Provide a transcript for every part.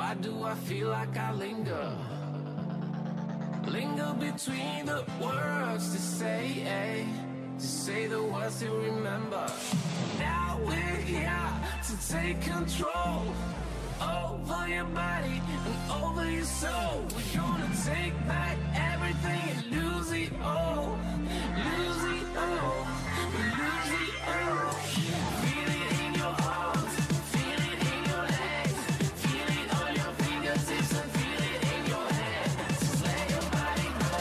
Why do I feel like I linger? Linger between the words to say the words to remember. Now we're here to take control over your body and over your soul. We're gonna take back everything and lose it all. Lose it all. Lose it all. Feel it in your arms, feel it in your legs, feel it on your fingertips and feel it in your head. Just let your body go,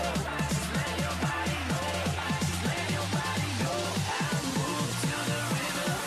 just let your body go, just let your body go and move to the rhythm.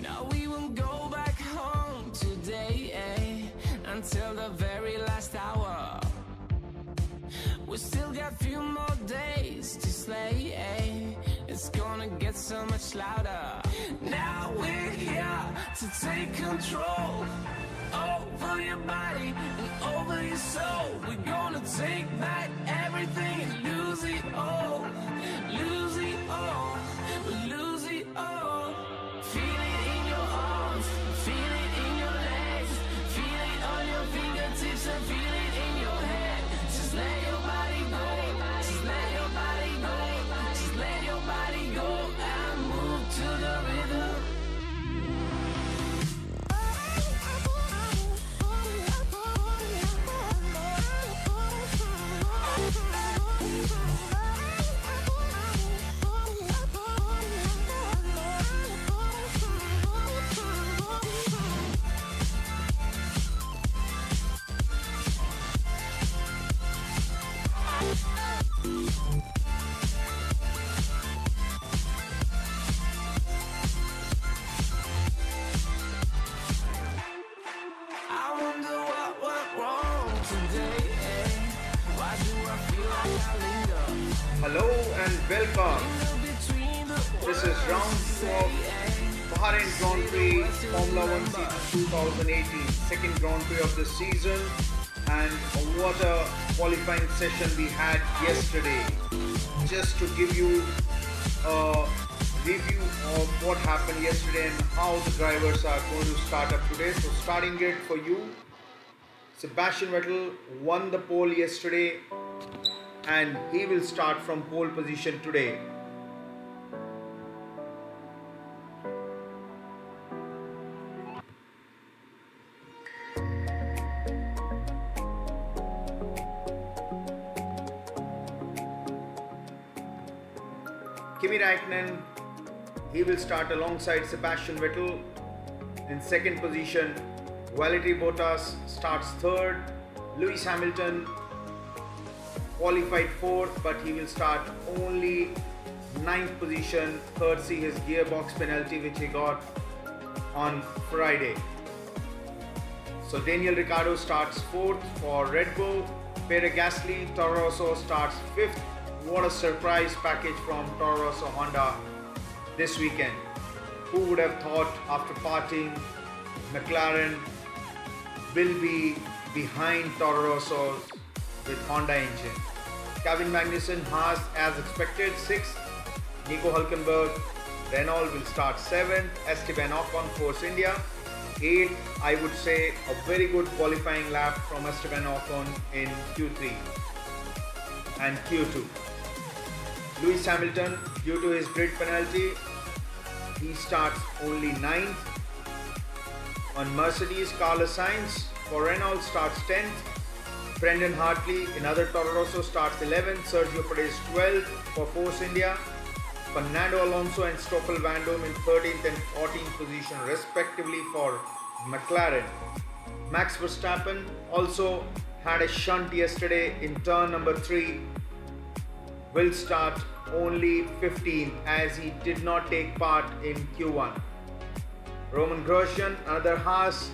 Now we won't go back home today, until the very last hour. We still got a few more days to slay, it's gonna get so much louder. Now we're here to take control over your body and over your soul. We're gonna take back everything and lose it all. Lose it all. Lose it all. Feel it in your arms, feel it in your legs, feel it on your fingertips and feel it in your head. Just let your body go, just let your body go, just let your body go and move to the rhythm. I wonder what went wrong today, Why do I feel like I linger? Hello and welcome. Linger between the This is round 2 of Bahrain Grand Prix Formula 1 season 2018, second Grand Prix of the season, and what a qualifying session we had yesterday. Just to give you a review of what happened yesterday and how the drivers are going to start up today. So starting grid for you, Sebastian Vettel won the pole yesterday and he will start from pole position today. Kimi Räikkönen, he will start alongside Sebastian Vettel in second position. Valtteri Bottas starts third. Lewis Hamilton qualified fourth, but he will start only ninth position, courtesy his gearbox penalty which he got on Friday. So Daniel Ricciardo starts fourth for Red Bull. Pierre Gasly, Toro Rosso starts fifth. What a surprise package from Toro Rosso Honda this weekend. Who would have thought after parting, McLaren will be behind Toro Rosso with Honda engine. Kevin Magnussen has, as expected, 6th. Nico Hülkenberg, Renault will start 7th. Esteban Ocon, Force India, 8th. I would say a very good qualifying lap from Esteban Ocon in Q3 and Q2. Lewis Hamilton, due to his grid penalty, he starts only 9th. On Mercedes, Carlos Sainz for Renault starts 10th. Brendan Hartley, another Toro Rosso, starts 11th. Sergio Perez 12th for Force India. Fernando Alonso and Stoffel Vandoorne in 13th and 14th position respectively for McLaren. Max Verstappen also had a shunt yesterday in turn number 3 will start only 15th as he did not take part in Q1. Roman Grosjean, another Haas,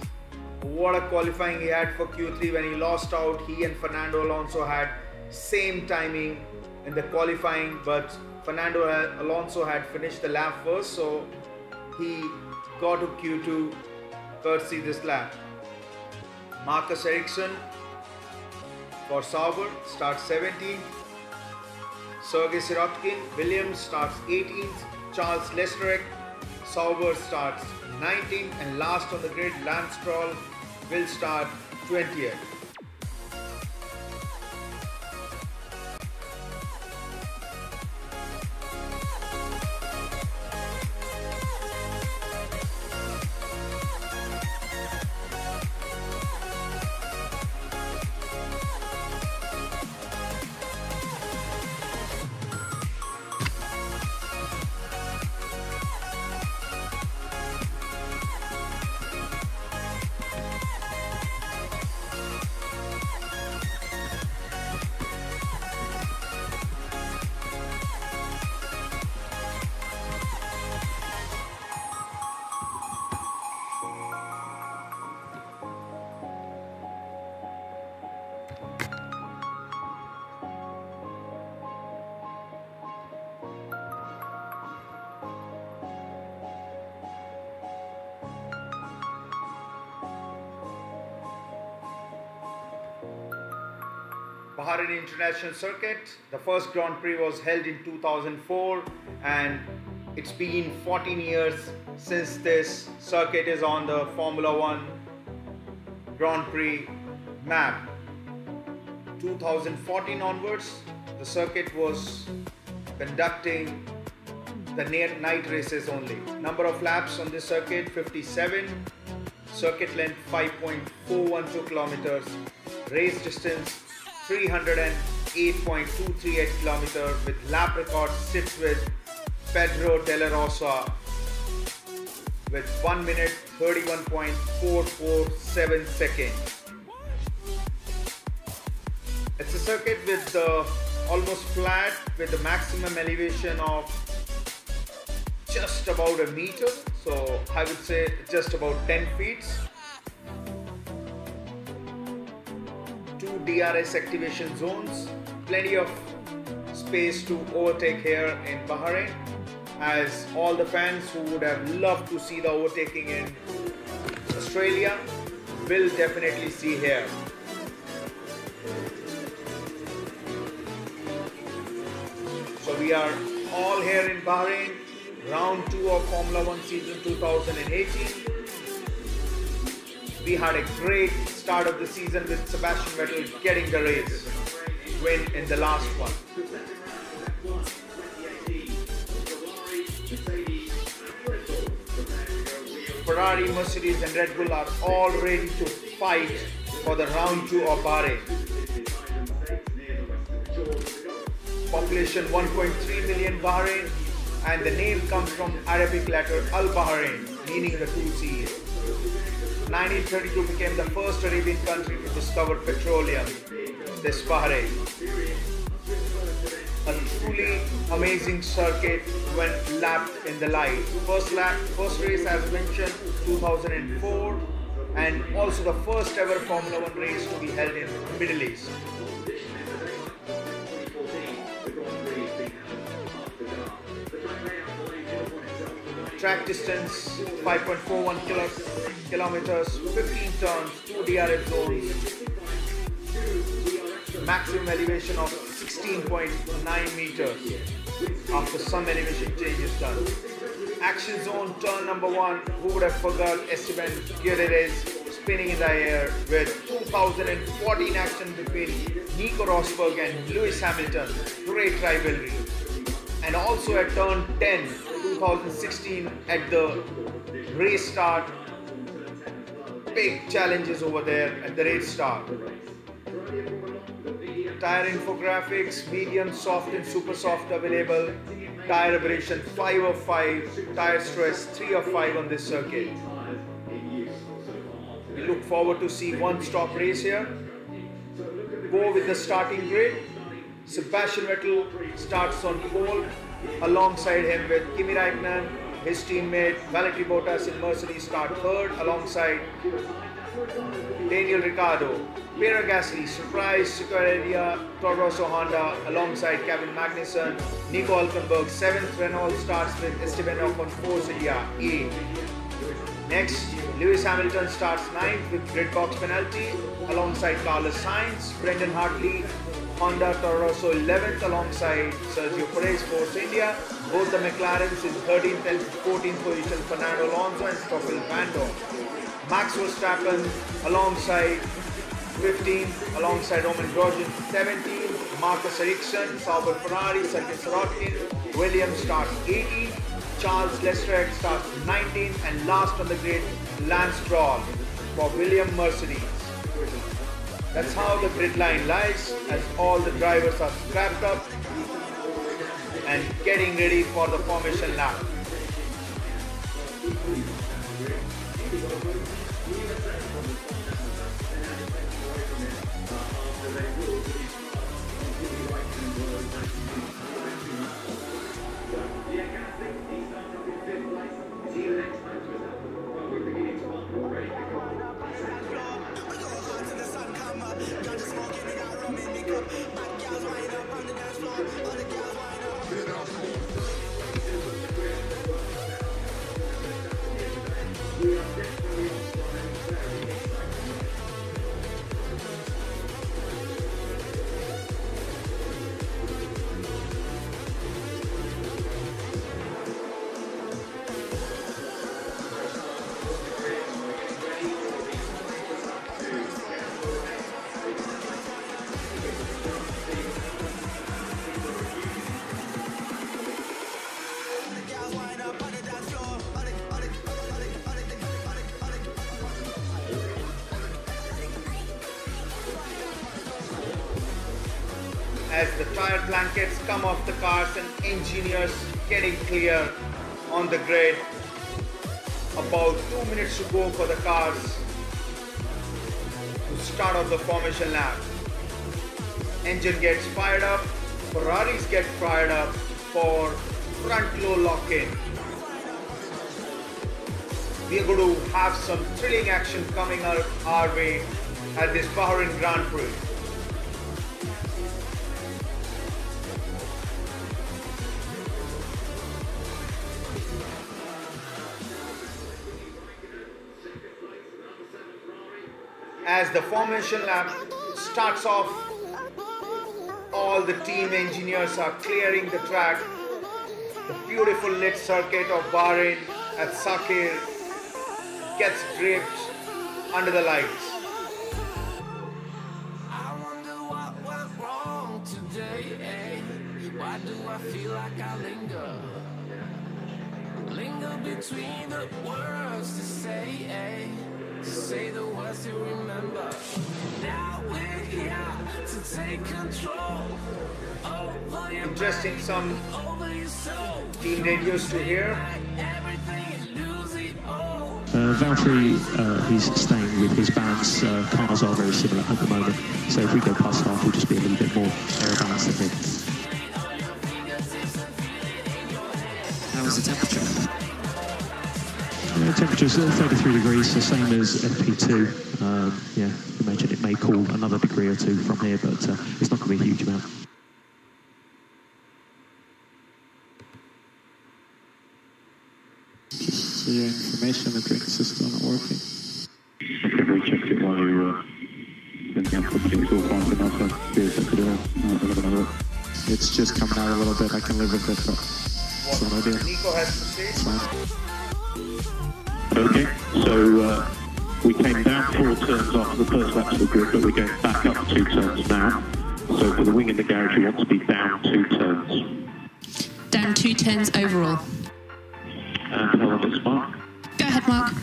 what a qualifying he had for Q3 when he lost out. He and Fernando Alonso had same timing in the qualifying, but Fernando Alonso had finished the lap first, so he got to Q2 courtesy this lap. Marcus Ericsson for Sauber starts 17th. Sergei Sirotkin, Williams starts 18th. Charles Leclerc, Sauber starts 19th. And last on the grid, Lance Stroll will start 20th. Bahrain International Circuit. The first Grand Prix was held in 2004 and it's been 14 years since this circuit is on the Formula One Grand Prix map. 2014 onwards, the circuit was conducting the night races only. Number of laps on this circuit 57, circuit length 5.412 kilometers, race distance 308.238 kilometers, with lap record sits with Pedro Della Rosa with 1 minute 31.447 seconds. It's a circuit with almost flat with the maximum elevation of just about a meter, so I would say just about 10 feet. 2 DRS activation zones, plenty of space to overtake here in Bahrain, as all the fans who would have loved to see the overtaking in Australia will definitely see here. So we are all here in Bahrain, round 2 of Formula One season 2018. We had a great start of the season with Sebastian Vettel getting the race win in the last one. Ferrari, Mercedes and Red Bull are all ready to fight for the round 2 of Bahrain. Population 1.3 million Bahrain, and the name comes from Arabic letter Al Bahrain, meaning the two seas. 1932 became the first Arabian country to discover petroleum, this Bahrain. A truly amazing circuit when lapped in the light. First race as mentioned 2004, and also the first ever Formula One race to be held in the Middle East. Track distance 5.41 kilometers, 15 turns, 2 DRS zones, maximum elevation of 16.9 meters after some elevation changes done. Action zone turn number 1, who would have forgot Esteban Gutierrez spinning in the air with 2014 action between Nico Rosberg and Lewis Hamilton, great rivalry. And also at turn 10, 2016 at the race start, big challenges over there at the race start. Tire infographics, medium, soft and super soft available. Tire abrasion 5 of 5, tire stress 3 of 5 on this circuit. We look forward to see one stop race here. Go with the starting grid. Sebastian Vettel starts on pole. Alongside him with Kimi Raikkonen, his teammate Valtteri Bottas in Mercedes start third alongside Daniel Ricciardo. Pierre Gasly, surprise Scuderia Toro Rosso Honda alongside Kevin Magnussen. Nico Hülkenberg 7th. Renault starts with Esteban Ocon Force India E. Next, Lewis Hamilton starts 9th with grid box penalty alongside Carlos Sainz. Brendan Hartley, Honda Toro Rosso 11th alongside Sergio Perez Force India. Both the McLarens in 13th and 14th position, Fernando Alonso and Stoffel Vandoorne. Max Verstappen alongside 15th alongside Roman Grosjean 17th. Marcus Ericsson, Sauber Ferrari, Sergei Sorokin, Williams starts 18th. Charles Leclerc starts 19th, and last on the grid, Lance Stroll for Williams Mercedes. That's how the grid line lies, as all the drivers are strapped up and getting ready for the formation lap. As the tire blankets come off the cars and engineers getting clear on the grid. About 2 minutes to go for the cars to start off the formation lap. Engine gets fired up, Ferraris get fired up for front low lock-in. We are going to have some thrilling action coming our way at this Bahrain Grand Prix. As the formation lap starts off, all the team engineers are clearing the track. The beautiful lit circuit of Bahrain at Sakhir gets draped under the lights. I wonder what went wrong today, eh? Why do I feel like I linger between the words to say, eh? To say the words you remember. Now we're here to take control over your Interesting, some over your soul. team radios to hear. Valtteri, he's staying with his bands. Cars are very similar at the moment, so if we go past half, we'll just be a little bit more aero-balanced than him. How's the temperature? Temperature's 33 degrees, the same as FP2. Yeah, imagine it may cool another degree or two from here, but it's not going to be a huge amount. Just your information, the drink system not working. Okay, we checked it while you were thinking of putting it all fine for now, so It's just coming out a little bit, I can live with it, but it's not ideal. Nico has to say. It's fine. Okay, so we came down 4 turns after the first lap of the grid, but we're going back up 2 turns now. So for the wing in the garage, we want to be down 2 turns. Down 2 turns overall. And how long is Mark? Go ahead, Mark.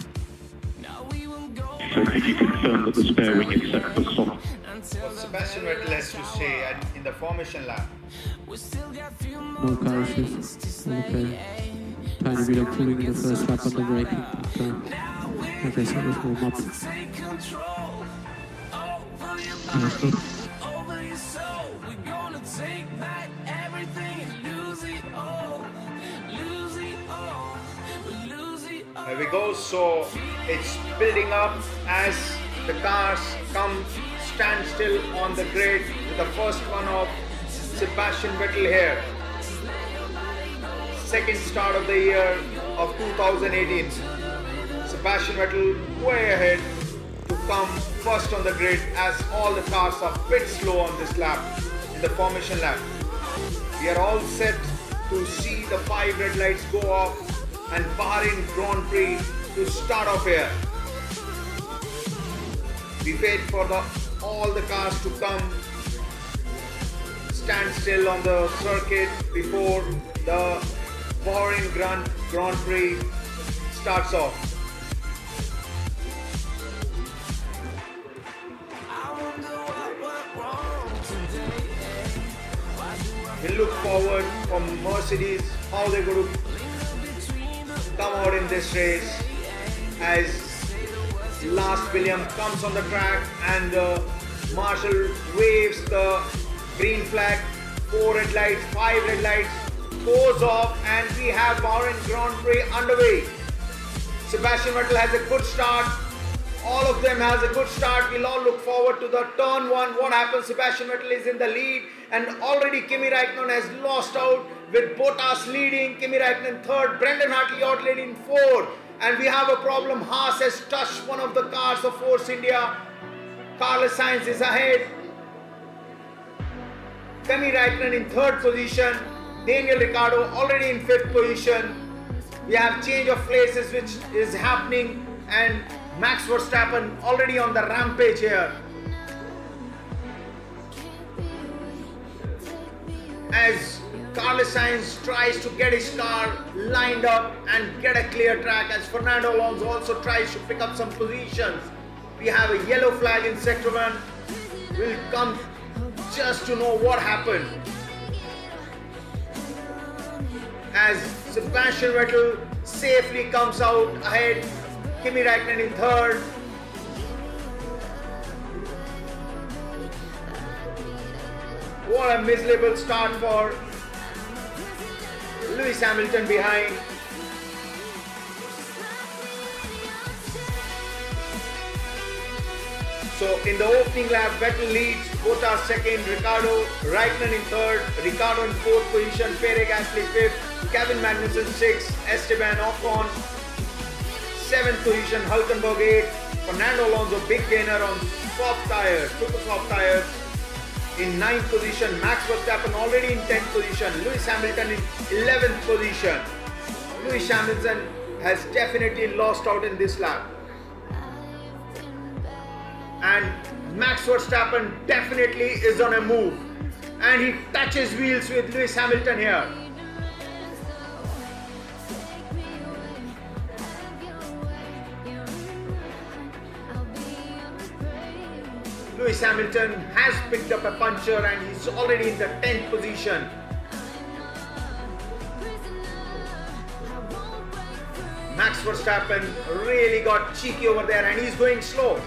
So could you confirm that the spare wing is set for soft? What Sebastian Vettel has to say in the formation lap. No car issues. Okay. Tiny bit of cooling in the first lap on the braking, but I guess it was warm up. Over your soul, we're gonna take we go. So it's building up as the cars come stand still on the grid with the first one of Sebastian Vettel here. Second start of the year of 2018. Sebastian Vettel way ahead to come first on the grid as all the cars are a bit slow on this lap, in the formation lap. We are all set to see the 5 red lights go off and Bahrain Grand Prix to start off here. We wait for all the cars to come stand still on the circuit before the Bahrain Grand Prix starts off. We look forward from Mercedes how they're going to come out in this race as last William comes on the track and Marshall waves the green flag. 4 red lights, 5 red lights goes off and we have Bahrain Grand Prix underway. Sebastian Vettel has a good start. All of them has a good start. We'll all look forward to the turn 1. What happens? Sebastian Vettel is in the lead and already Kimi Räikkönen has lost out with Bottas leading. Kimi Räikkönen third, Brendan Hartley out leading 4th. And we have a problem. Haas has touched one of the cars of Force India. Carlos Sainz is ahead. Kimi Räikkönen in 3rd position. Daniel Ricciardo already in 5th position. We have change of places which is happening and Max Verstappen already on the rampage here. As Carlos Sainz tries to get his car lined up and get a clear track, as Fernando Alonso also tries to pick up some positions. We have a yellow flag in sector 1. We'll come just to know what happened. As Sebastian Vettel safely comes out ahead. Kimi Räikkönen in 3rd. What a miserable start for Lewis Hamilton behind. So in the opening lap, Vettel leads, Bottas 2nd, Ricciardo, Räikkönen in 3rd, Ricciardo in 4th position, Pierre Gasly 5th, Kevin Magnussen 6th, Esteban Ocon 7th position, Hülkenberg 8th, Fernando Alonso big gainer on soft tires, super soft tires. In 9th position, Max Verstappen already in 10th position, Lewis Hamilton in 11th position. Lewis Hamilton has definitely lost out in this lap. And Max Verstappen definitely is on a move. And he touches wheels with Lewis Hamilton here. Lewis Hamilton has picked up a puncture and he's already in the 10th position. Max Verstappen really got cheeky over there and he's going slow.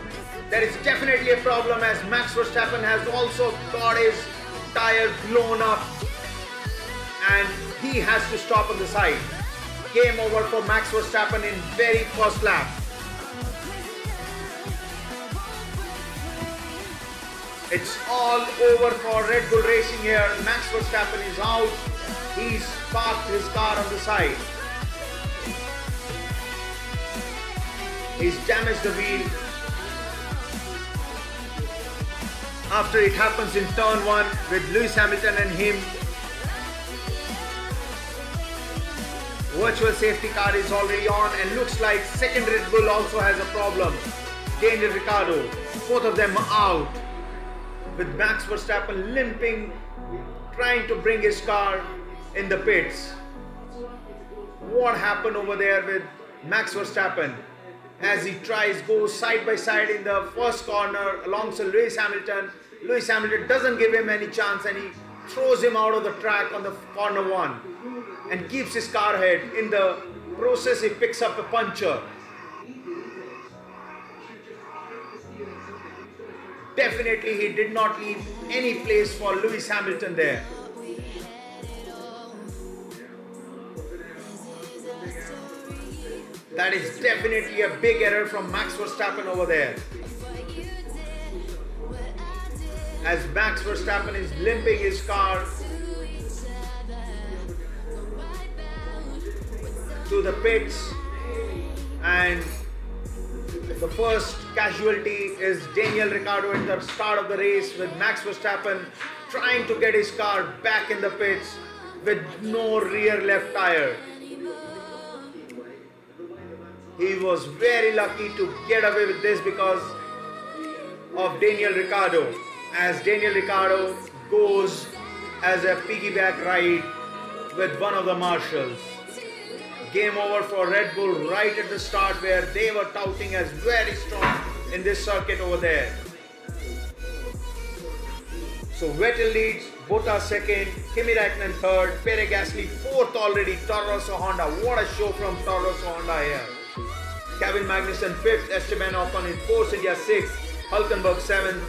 There is definitely a problem as Max Verstappen has also got his tire blown up and he has to stop on the side. Game over for Max Verstappen in very first lap. It's all over for Red Bull Racing here. Max Verstappen is out. He's parked his car on the side. He's damaged the wheel. After it happens in turn 1 with Lewis Hamilton and him. Virtual safety car is already on and looks like second Red Bull also has a problem. Daniel Ricciardo, both of them are out. With Max Verstappen limping, trying to bring his car in the pits. What happened over there with Max Verstappen? As he goes side by side in the first corner alongside Lewis Hamilton. Lewis Hamilton doesn't give him any chance and he throws him out of the track on the corner 1 and keeps his car ahead. In the process, he picks up a puncture. Definitely, he did not leave any place for Lewis Hamilton there. That is definitely a big error from Max Verstappen over there. As Max Verstappen is limping his car to the pits, and the first casualty is Daniel Ricciardo at the start of the race, with Max Verstappen trying to get his car back in the pits with no rear left tire. He was very lucky to get away with this because of Daniel Ricciardo, as Daniel Ricciardo goes as a piggyback ride with one of the marshals. Game over for Red Bull right at the start, where they were touting as very strong in this circuit over there. So Vettel leads, Bottas second, Kimi Räikkönen third, Pierre Gasly fourth already, Toro Rosso Honda. What a show from Toro Rosso Honda here. Kevin Magnussen fifth, Esteban Ocon in Force India sixth, Hülkenberg seventh,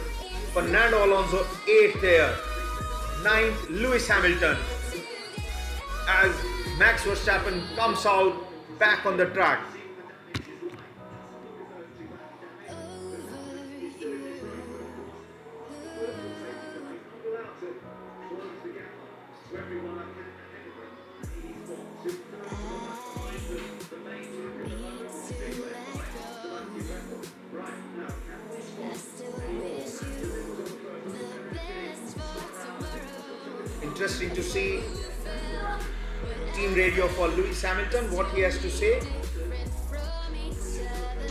Fernando Alonso eighth here, ninth Lewis Hamilton, as Max Verstappen comes out back on the track. Interesting to see team radio for Lewis Hamilton, what he has to say.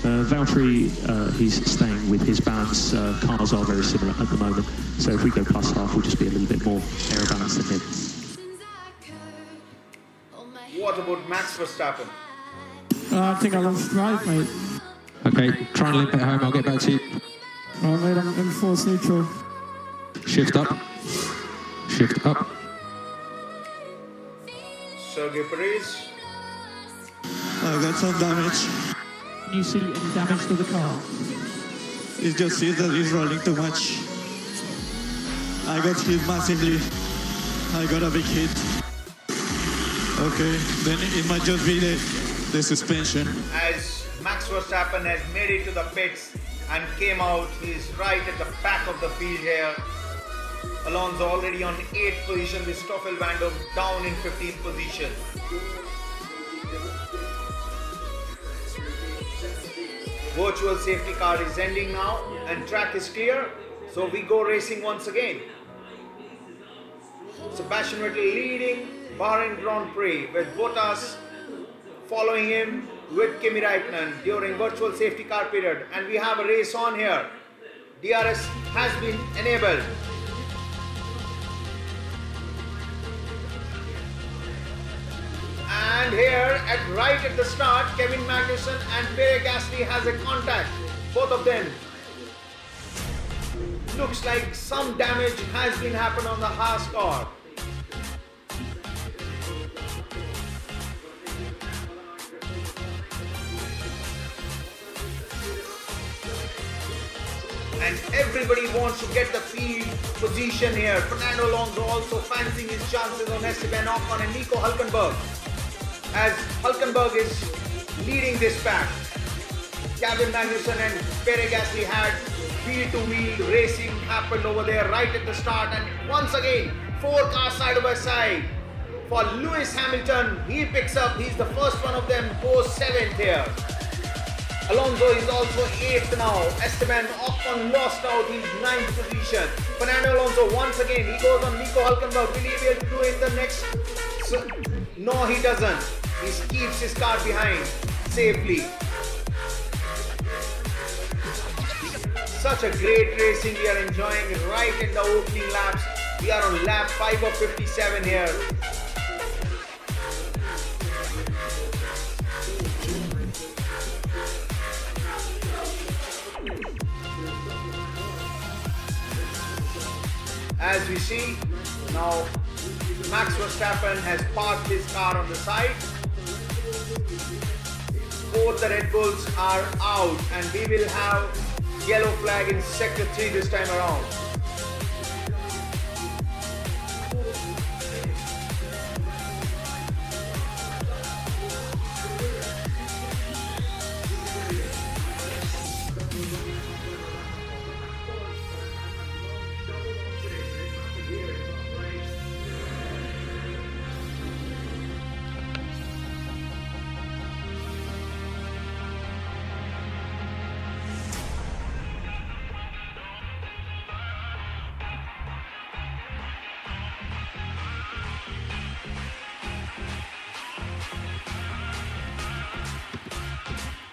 Valtteri, he's staying with his balance. Cars are very similar at the moment, so if we go past half, we'll just be a little bit more aero balanced than him. What about Max Verstappen? I think I lost drive, mate. Okay, try and limp it home, I'll get back to you. Right, mate, I'm in force neutral. Shift up. Shift up. Sergio Perez. I got some damage. Can you see any damage to the car? It just seems that it's rolling too much. I got hit massively. I got a big hit. Okay, then it might just be the suspension. As Max Verstappen has made it to the pits and came out, he's right at the back of the field here. Alonso already on 8th position, with Stoffel Vandoorne down in 15th position. Virtual safety car is ending now and track is clear, so we go racing once again. Sebastian Vettel leading Bahrain Grand Prix, with Bottas following him with Kimi Räikkönen during virtual safety car period, and we have a race on here. DRS has been enabled. And here, right at the start, Kevin Magnussen and Pierre Gasly has a contact, both of them. Looks like some damage has been happened on the Haas car. And everybody wants to get the field position here. Fernando Alonso also fancying his chances on Esteban Ocon and Nico Hülkenberg, as Hülkenberg is leading this pack. Kevin Magnussen and Pierre Gasly had wheel-to-wheel racing happened over there right at the start, and once again 4 cars side by side. For Lewis Hamilton, he picks up, he's the first one of them, goes 7th here. Alonso is also 8th now. Esteban Ocon lost out, he's 9th position. Fernando Alonso once again, he goes on Nico Hülkenberg. Will he be able to do it the next? No, he doesn't. He keeps his car behind safely. Such a great racing we are enjoying right in the opening laps. We are on lap 5 of 57 here. As we see, now Max Verstappen has parked his car on the side. Both the Red Bulls are out, and we will have yellow flag in sector 3 this time around.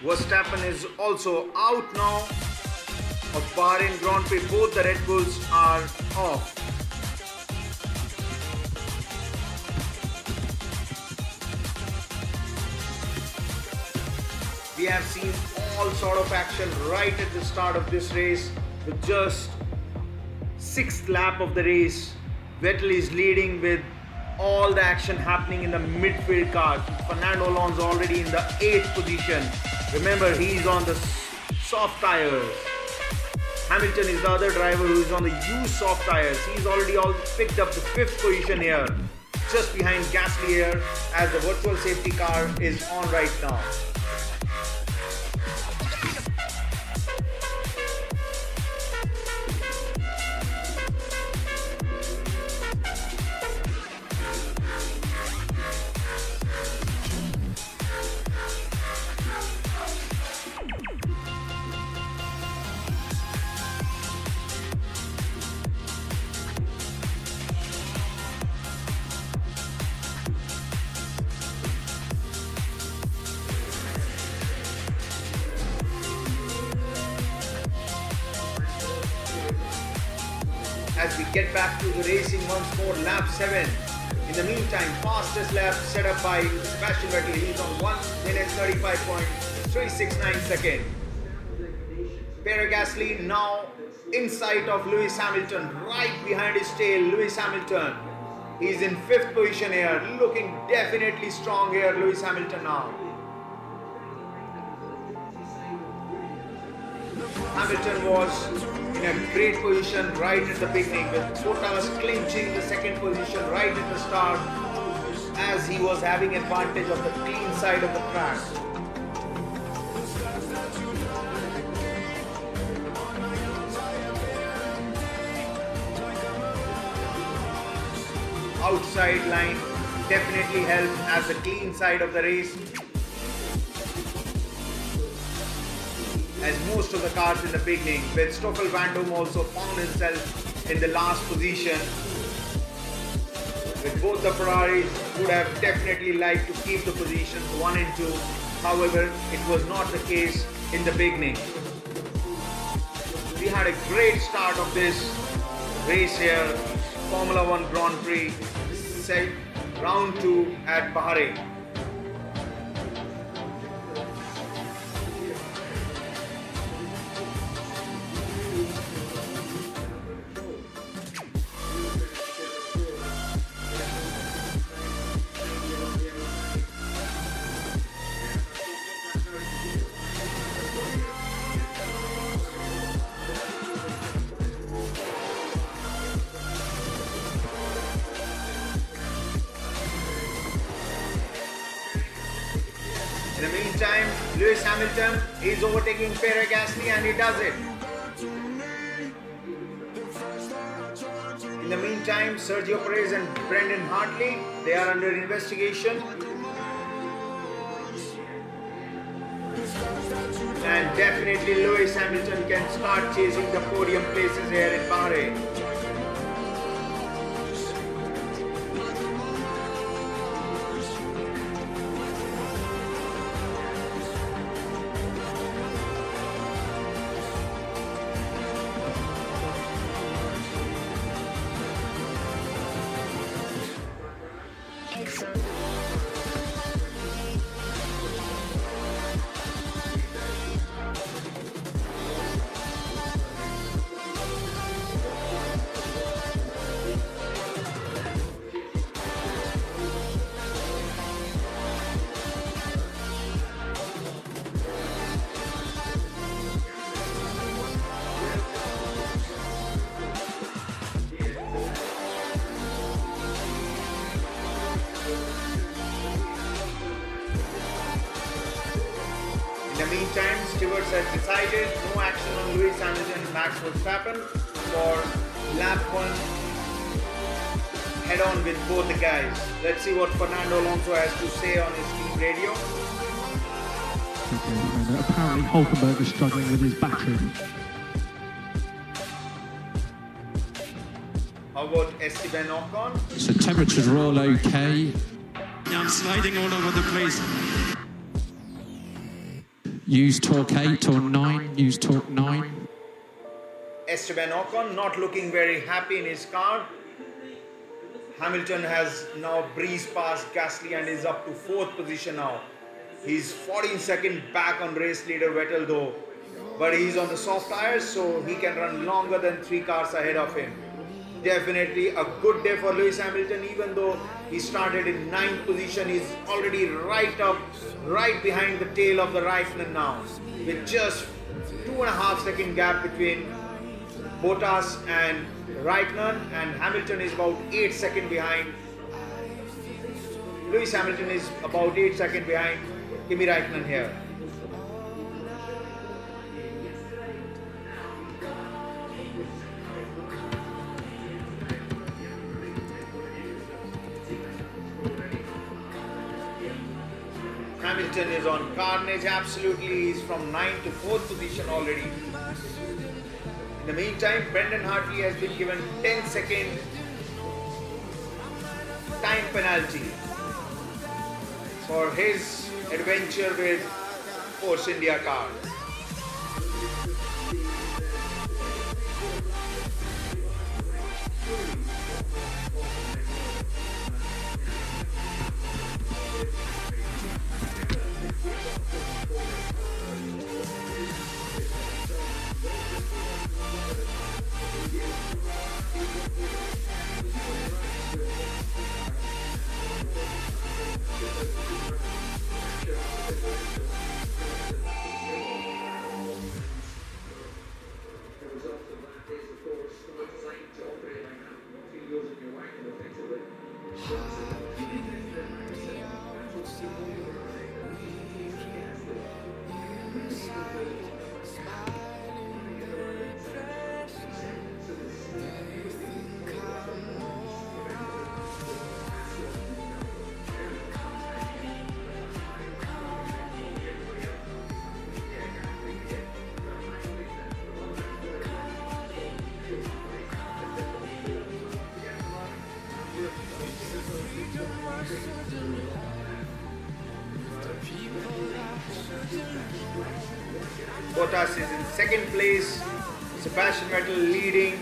Verstappen is also out now of Bahrain Grand Prix. Both the Red Bulls are off. We have seen all sort of action right at the start of this race. With just 6th lap of the race, Vettel is leading with all the action happening in the midfield car. Fernando Alonso already in the 8th position. Remember, he is on the soft tires. Hamilton is the other driver who is on the used soft tires. He's already picked up the 5th position here, just behind Gasly here, as the virtual safety car is on right now. As we get back to the racing once more, lap 7. In the meantime, fastest lap set up by Sebastian Vettel. He's on 1 minute 35.369 seconds. Pierre Gasly now in sight of Lewis Hamilton, right behind his tail. Lewis Hamilton, he's in 5th position here, looking definitely strong here, Lewis Hamilton now. Hamilton was in a great position right at the beginning, with Bottas clinching the 2nd position right at the start, as he was having advantage of the clean side of the track. Outside line definitely helped as the clean side of the race, as most of the cars in the beginning, with Stoffel Vandoorne also found himself in the last position. With both the Ferraris would have definitely liked to keep the positions 1 and 2. However, it was not the case in the beginning. We had a great start of this race here, Formula 1 Grand Prix, round 2 at Bahrain. In the meantime, Lewis Hamilton is overtaking Pierre Gasly, and he does it. In the meantime, Sergio Perez and Brendan Hartley, they are under investigation. And definitely Lewis Hamilton can start chasing the podium places here in Bahrain. In the meantime, stewards have decided no action on Lewis Hamilton and Max Verstappen for lap 1. Head on with both the guys. Let's see what Fernando Alonso has to say on his team radio. And apparently Hulkenberg is struggling with his battery. How about Esteban Ocon? So temperatures are all okay. I'm sliding all over the place. Use torque 8 or 9. Use torque 9. Esteban Ocon not looking very happy in his car. Hamilton has now breezed past Gasly and is up to 4th position now. He's 14 seconds back on race leader Vettel though. But he's on the soft tires, so he can run longer than 3 cars ahead of him. Definitely a good day for Lewis Hamilton. Even though he started in 9th position, he's already right behind the tail of the Raikkonen now, with just 2.5 second gap between Bottas and Raikkonen, and Hamilton is about 8 seconds behind. Lewis Hamilton is about 8 seconds behind Kimi Raikkonen here. Hamilton is on carnage absolutely. He's from 9th to 4th position already. In the meantime, Brendan Hartley has been given 10-second time penalty for his adventure with Force India car. Bottas is in 2nd place. Sebastian Vettel leading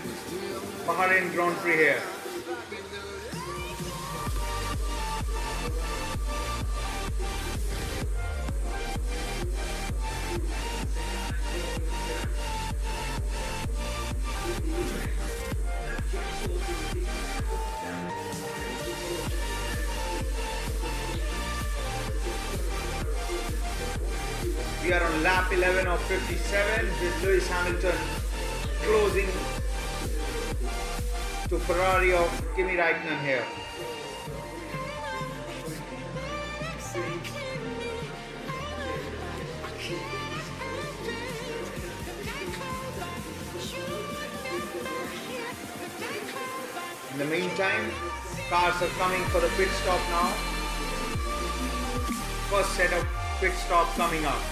Bahrain Grand Prix here. We are on lap 11 of 57 with Lewis Hamilton closing to Ferrari of Kimi Raikkonen here. In the meantime, cars are coming for the pit stop now. First set of pit stop coming up.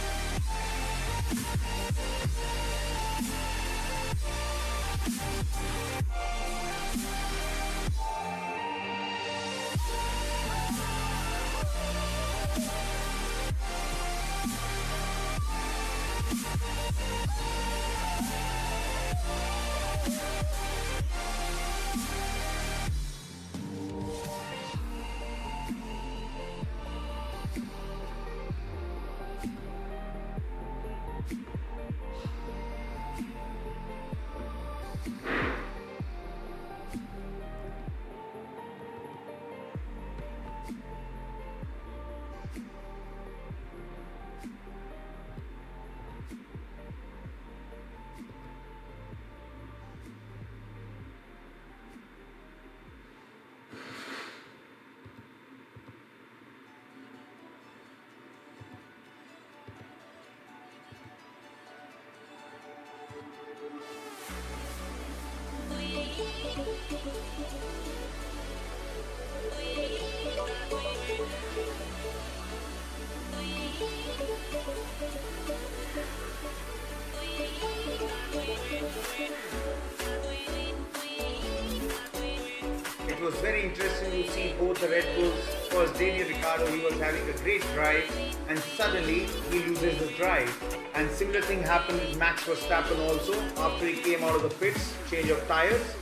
was very interesting to see both the Red Bulls. First, Daniel Ricciardo, he was having a great drive, and suddenly he loses his drive. And similar thing happened with Max Verstappen also after he came out of the pits, change of tires,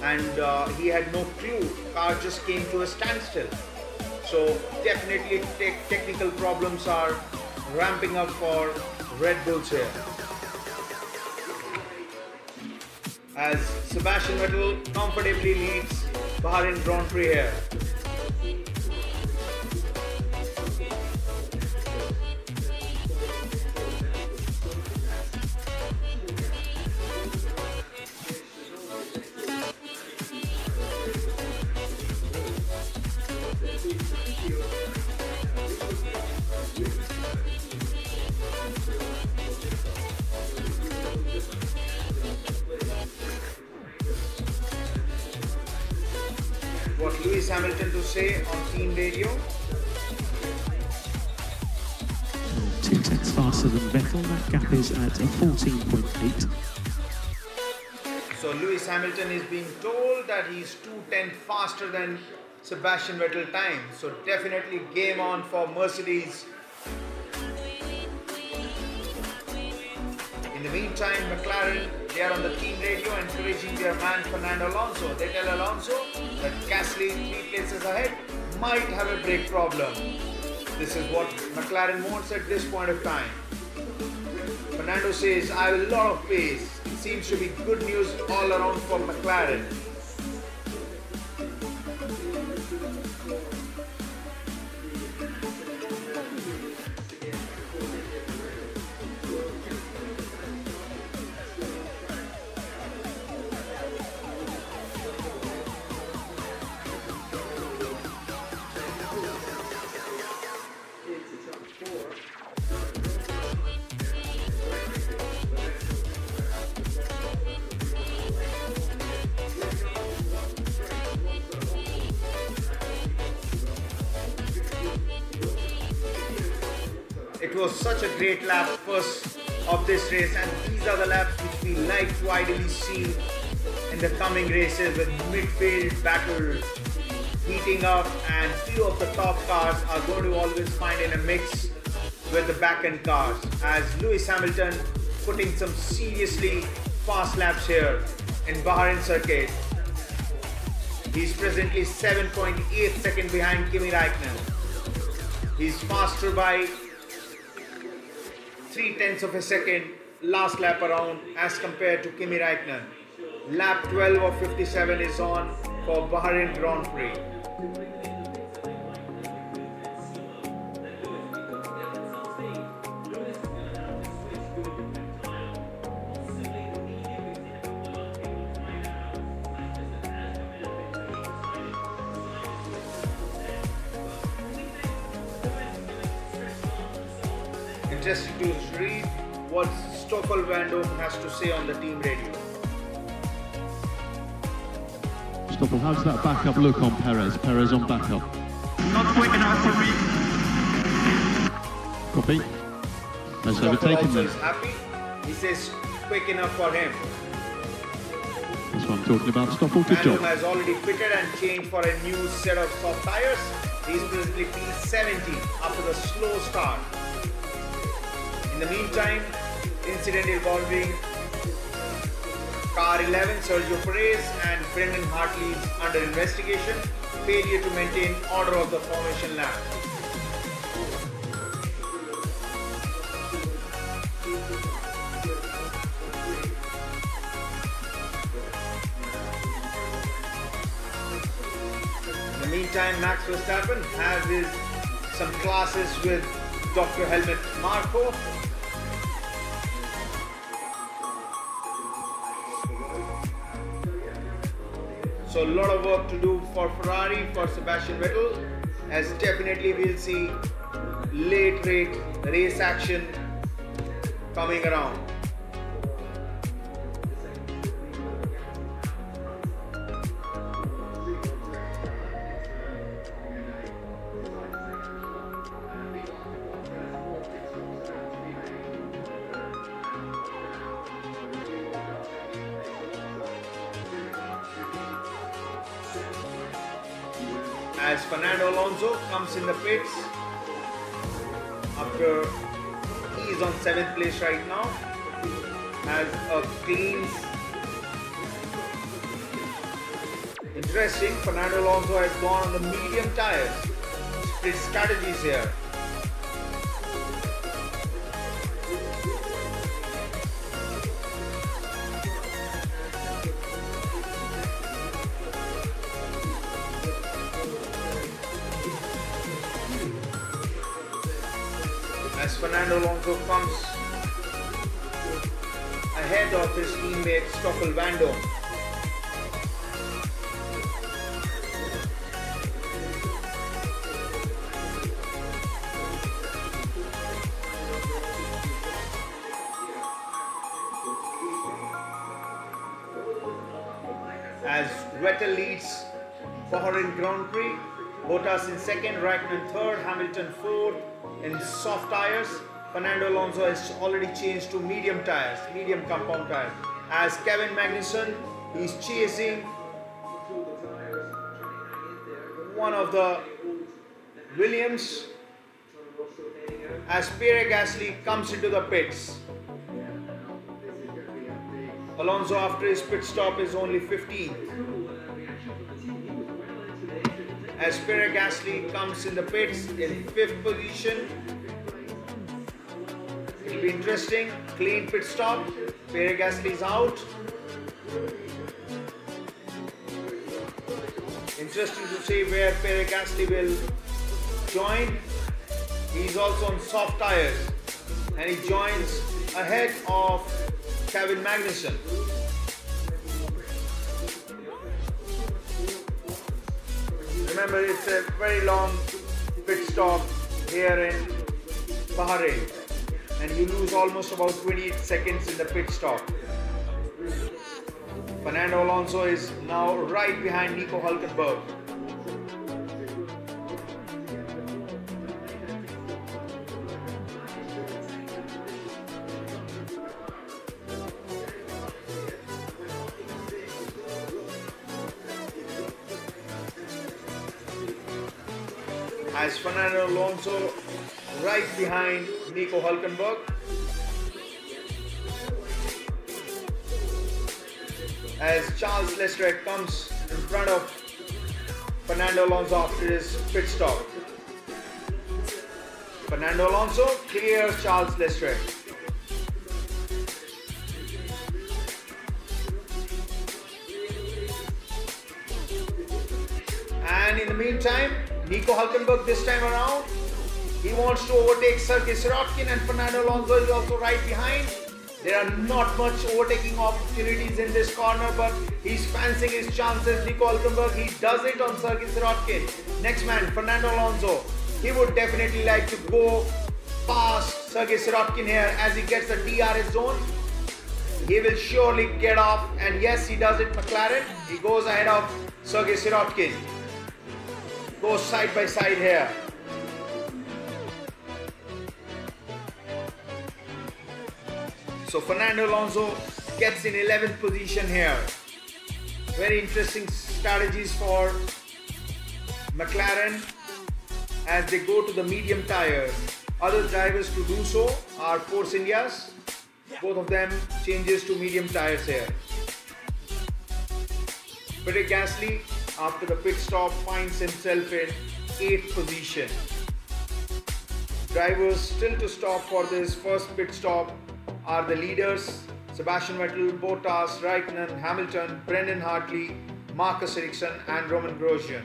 and he had no clue. Car just came to a standstill. So definitely technical problems are ramping up for Red Bulls here. As Sebastian Vettel comfortably leads Bahrain Grand Prix here. What Lewis Hamilton to say on team radio? 2 tenths faster than Vettel, that gap is at 14.8. So Lewis Hamilton is being told that he's 2/10 faster than Sebastian Vettel time. So definitely game on for Mercedes. In the meantime, McLaren, they are on the team radio encouraging their man Fernando Alonso. They tell Alonso that Gasly 3 places ahead might have a brake problem. This is what McLaren wants at this point of time. Fernando says, I have a lot of pace. It seems to be good news all around for McLaren. It was such a great lap first of this race, and these are the laps which we like to ideally see in the coming races, with midfield battles heating up, and few of the top cars are going to always find in a mix with the back end cars, as Lewis Hamilton putting some seriously fast laps here in Bahrain circuit. He's presently 7.8 seconds behind Kimi Räikkönen. He's faster by 0.3 of a second last lap around as compared to Kimi Räikkönen. Lap 12 of 57 is on for Bahrain Grand Prix. Interesting to read what Stoffel Vandoorne has to say on the team radio. Stoffel, how's that backup look on Perez? Perez on backup. Not quick enough for me. Copy. Let's Stoffel overtake him also then. is happy. He says quick enough for him. That's what I'm talking about. Stoffel, good Vandoorne job. has already pitted and changed for a new set of soft tires. He's presently P70 after the slow start. In the meantime, incident involving car 11 Sergio Perez and Brendan Hartley is under investigation. Failure to maintain order of the formation lap. In the meantime, Max Verstappen has some classes with Dr. Helmut Marko. So a lot of work to do for Ferrari, for Sebastian Vettel, as definitely we'll see late race action coming around. as Fernando Alonso comes in the pits after he is on 7th place right now, has a clean. Interesting, Fernando Alonso has gone on the medium tires. Split strategies here. As Fernando Alonso comes ahead of his teammate Stoffel Vandoorne. As Vettel leads Bahrain Grand Prix, Bottas in second, Raikkonen third, Hamilton fourth in soft tires. Fernando Alonso has already changed to medium tires, medium compound tires. As Kevin Magnussen, he's chasing one of the Williams. As Pierre Gasly comes into the pits. Alonso after his pit stop is only 15th. As Pierre Gasly comes in the pits in 5th position. It'll be interesting. Clean pit stop. Pierre Gasly is out. Interesting to see where Pierre Gasly will join. He's also on soft tires and he joins ahead of Kevin Magnussen. Remember, it's a very long pit stop here in Bahrain and you lose almost about 28 seconds in the pit stop. Fernando Alonso is now right behind Nico Hülkenberg. As Fernando Alonso right behind Nico Hülkenberg. As Charles Leclerc comes in front of Fernando Alonso after his pit stop. Fernando Alonso clears Charles Leclerc. And in the meantime, Nico Hülkenberg this time around, he wants to overtake Sergei Sirotkin and Fernando Alonso is also right behind. There are not much overtaking opportunities in this corner, but he's fancying his chances. Nico Hülkenberg, he does it on Sergei Sirotkin. Next man, Fernando Alonso. He would definitely like to go past Sergei Sirotkin here as he gets the DRS zone. He will surely get off, and yes, he does it, McLaren. He goes ahead of Sergei Sirotkin. Goes side by side here. So Fernando Alonso gets in 11th position here. Very interesting strategies for McLaren as they go to the medium tires. Other drivers to do so are Force India's. Both of them changes to medium tires here. Pierre Gasly after the pit stop finds himself in 8th position. Drivers still to stop for this first pit stop are the leaders Sebastian Vettel, Bottas, Raikkonen, Hamilton, Brendan Hartley, Marcus Ericsson and Roman Grosjean.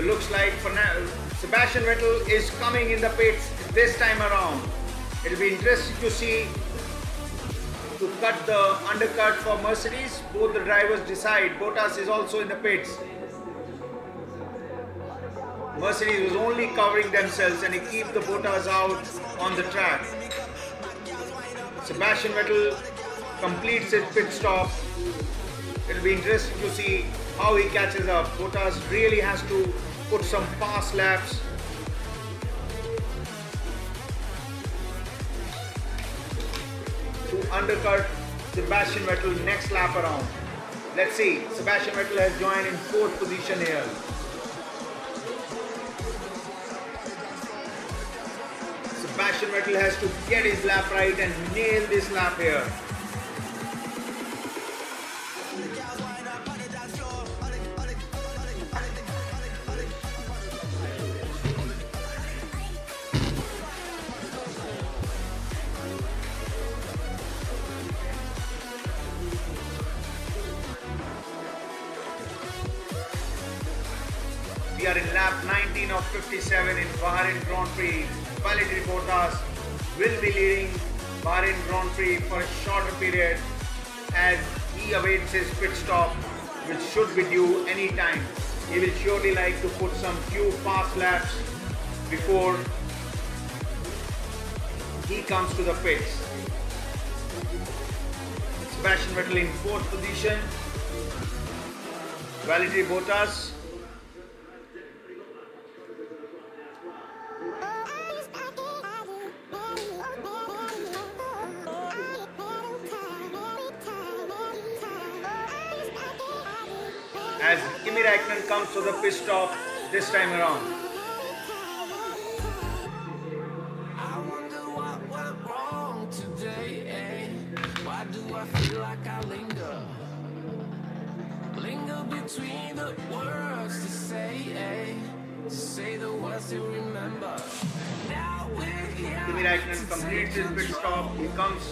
looks like for now, Sebastian Vettel is coming in the pits this time around. It'll be interesting to see to cut the undercut for Mercedes. Both the drivers decide. Bottas is also in the pits. Mercedes was only covering themselves and he keeps the Bottas out on the track. Sebastian Vettel completes his pit stop. It'll be interesting to see how he catches up. Bottas really has to put some fast laps. To undercut Sebastian Vettel next lap around. Let's see. Sebastian Vettel has joined in 4th position here. Sebastian Vettel has to get his lap right and nail this lap here. We are in lap 19 of 57 in Bahrain Grand Prix. Valtteri Bottas will be leading Bahrain Grand Prix for a shorter period as he awaits his pit stop, which should be due any time. He will surely like to put some few fast laps before he comes to the pits. Sebastian Vettel in 4th position. Valtteri Bottas as Kimi Räikkönen comes to the pit stop this time around. I wonder what went wrong today, eh? Why do I feel like I linger? Linger between the words to say, eh? To say the words to remember. Now we're here. Kimi Räikkönen completes his pit stop. He comes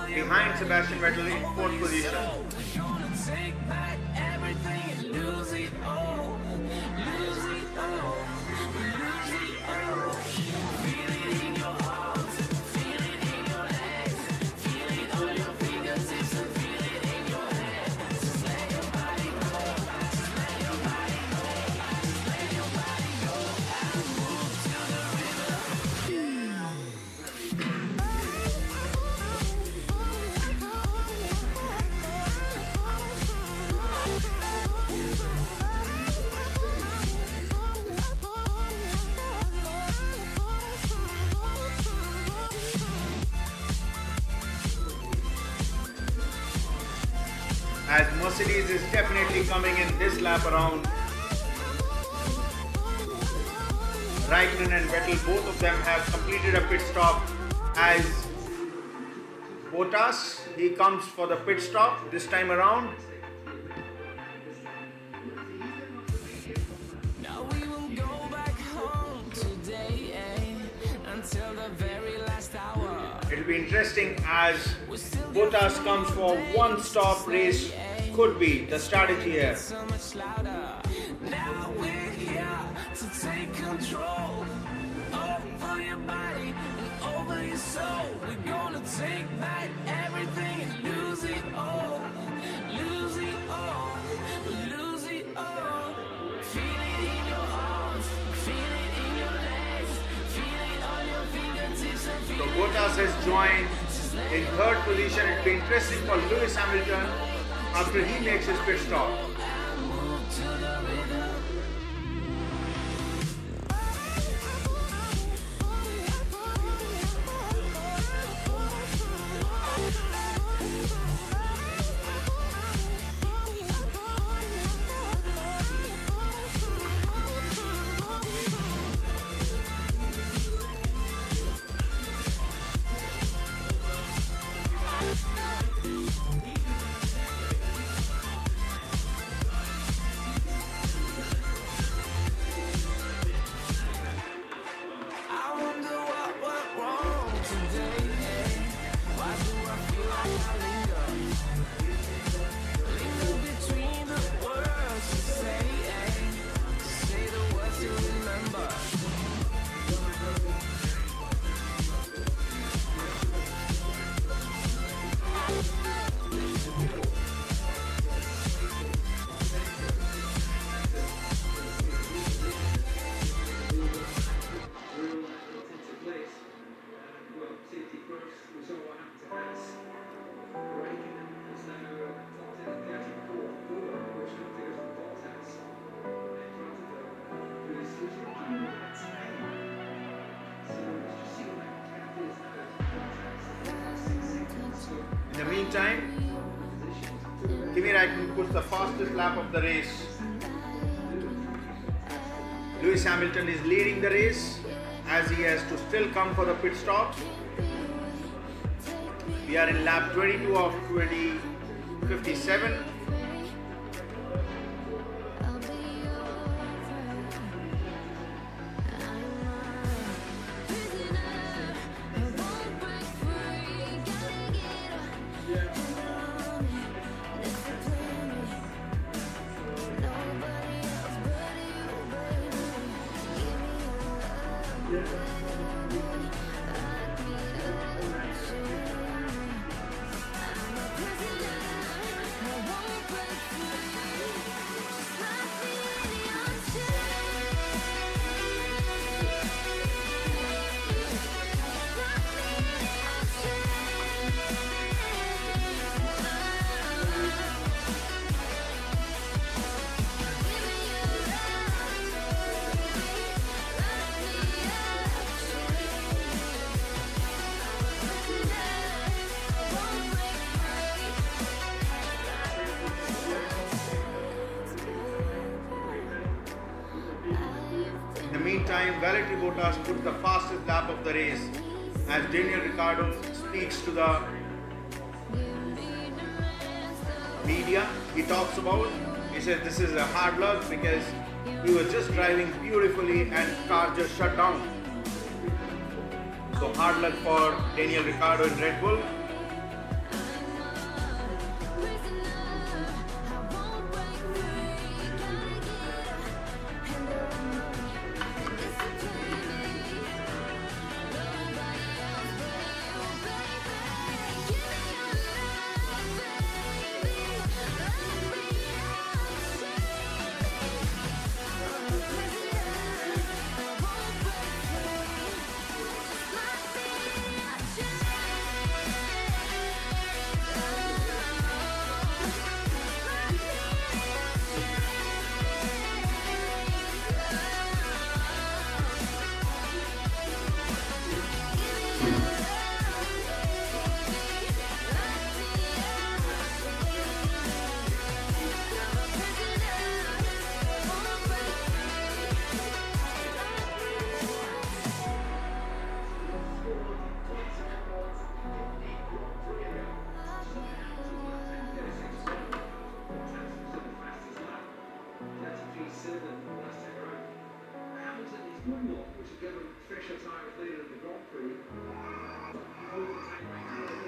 behind Sebastian Vettel in 4th position. We're gonna take back everything and lose it all. Lose it all. Lose it all. Feel it in your arms. Feel it in your legs. Feel it on your fingertips and feel it in your head. Just let your body go. Just let your body go. Just let your body go and move to the rhythm. As Mercedes is definitely coming in this lap around. Räikkönen and Vettel, both of them have completed a pit stop. As Bottas, he comes for the pit stop this time around. Now we will go back home today, eh? Until the very last hour. It'll be interesting as Bottas comes for one stop race. Could be the strategy here. So much louder. Now we're here to take control over your body and over your soul. We're gonna take back everything and lose it all. Lose it all. Lose it all. Feel it in your arms. Feel it in your legs. Feel it on your fingertips and feel So it. Bottas has joined in 3rd position. It'll be interesting for Lewis Hamilton after he makes his pit stop. Move to the rhythm. In the meantime, Kimi Raikkonen puts the fastest lap of the race. Lewis Hamilton is leading the race as he has to still come for the pit stop. We are in lap 22 of 2057. Meantime, Valtteri Bottas puts the fastest lap of the race as Daniel Ricciardo speaks to the media. He talks about, he says this is a hard luck because he was just driving beautifully and car just shut down. So hard luck for Daniel Ricciardo in Red Bull. which will give him fresher tyres later in the Grand Prix.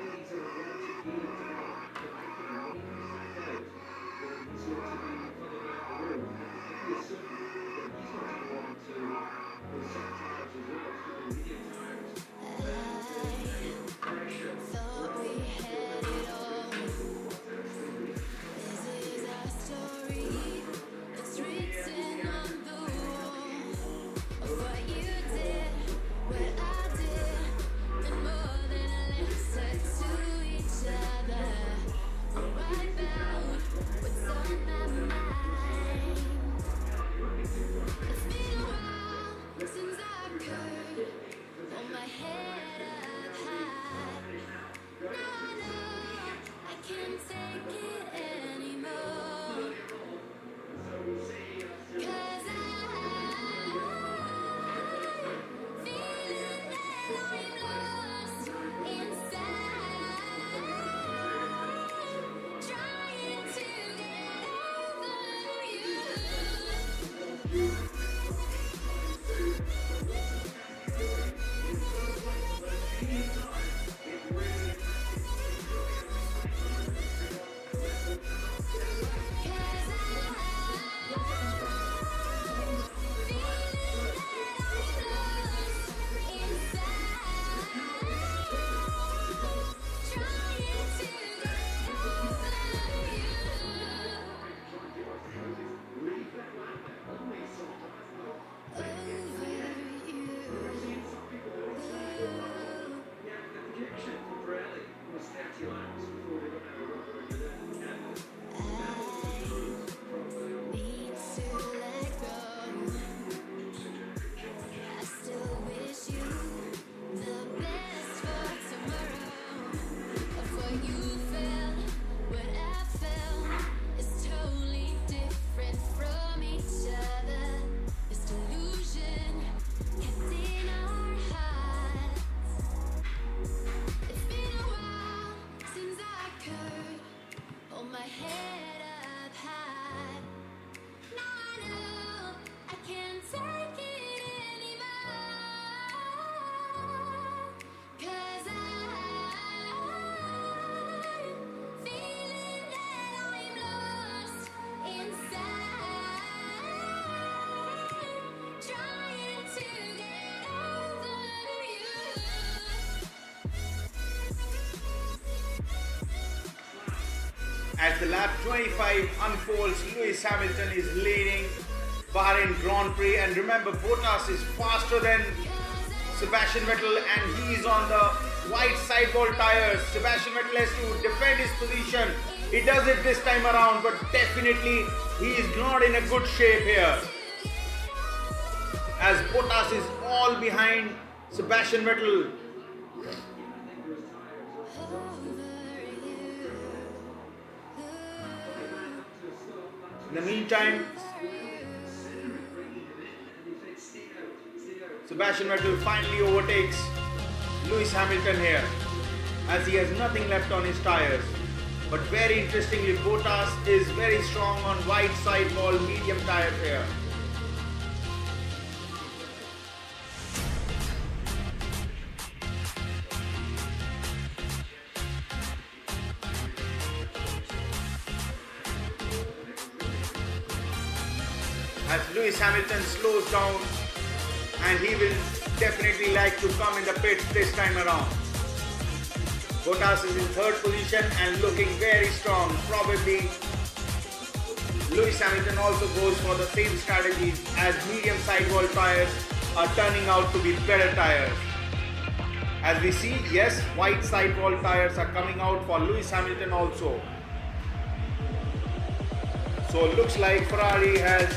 These are relative gear to making when he comes back out, he's going to be running out the road. If we assume that he's not going to want to those soft tyres as well, to the medium tyres, pressure. You As the lap 25 unfolds, Lewis Hamilton is leading Bahrain Grand Prix, and remember, Bottas is faster than Sebastian Vettel and he is on the white sidewall tires. Sebastian Vettel has to defend his position. He does it this time around, but definitely he is not in a good shape here, as Bottas is all behind Sebastian Vettel. In the meantime, Sebastian Vettel finally overtakes Lewis Hamilton here, as he has nothing left on his tires. But very interestingly, Bottas is very strong on wide sidewall medium tires here. As Lewis Hamilton slows down, and he will definitely like to come in the pits this time around. Bottas is in third position and looking very strong. Probably Lewis Hamilton also goes for the same strategy, as medium sidewall tires are turning out to be better tires. As we see, yes, white sidewall tires are coming out for Lewis Hamilton also. So it looks like Ferrari has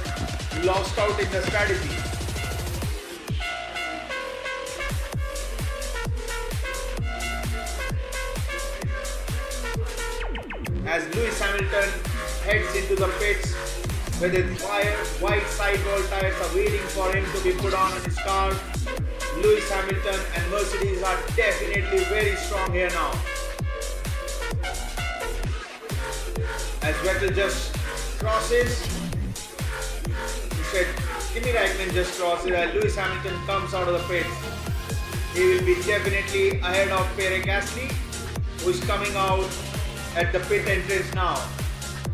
lost out in the strategy. As Lewis Hamilton heads into the pits with his white sidewall tires are waiting for him to be put on his car. Lewis Hamilton and Mercedes are definitely very strong here now. As Vettel just crosses, instead Kimi Raikkonen just crosses, as Lewis Hamilton comes out of the pits. He will be definitely ahead of Pierre Gasly, who is coming out at the pit entrance now.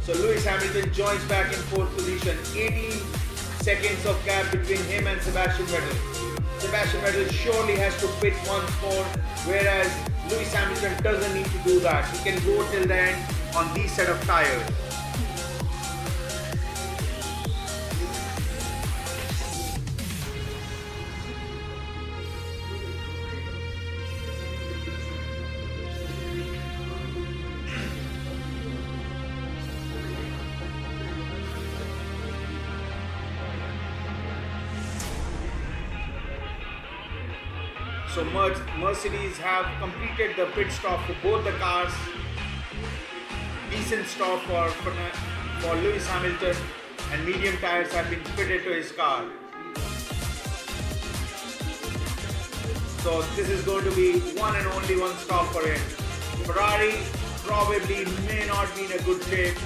So Lewis Hamilton joins back in fourth position. 18 seconds of gap between him and Sebastian Vettel. Sebastian Vettel surely has to pit once more, whereas Lewis Hamilton doesn't need to do that. He can go till the end on these set of tires. So Mercedes have completed the pit stop for both the cars. Decent stop for Lewis Hamilton, and medium tires have been fitted to his car. So this is going to be one and only one stop for him. Ferrari probably may not be in a good shape,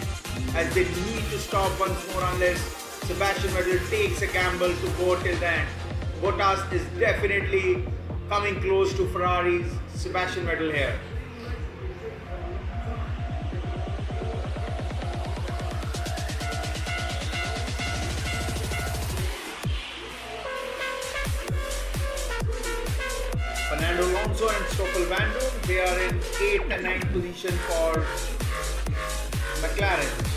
as they need to stop once more unless Sebastian Vettel takes a gamble to go till the end. Bottas is definitely coming close to Ferrari's Sebastian Vettel here. Fernando Alonso and Stoffel Vandoorne, they are in 8th and 9th position for McLaren.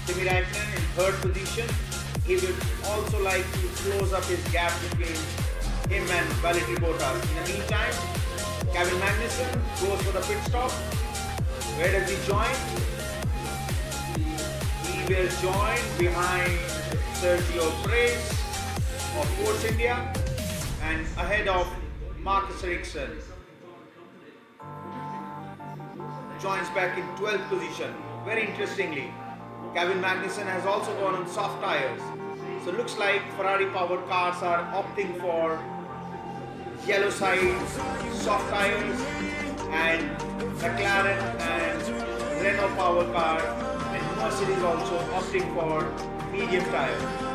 Kimi Raikkonen in third position. He would also like to close up his gap between him and Valtteri Bottas. In the meantime, Kevin Magnussen goes for the pit stop. Where does he join? He will join behind Sergio Perez of Force India and ahead of Marcus Ericsson. Joins back in 12th position. Very interestingly, Kevin Magnussen has also gone on soft tires. So it looks like Ferrari powered cars are opting for yellow side soft tires, and McLaren and Renault powered car and Mercedes also opting for medium tire.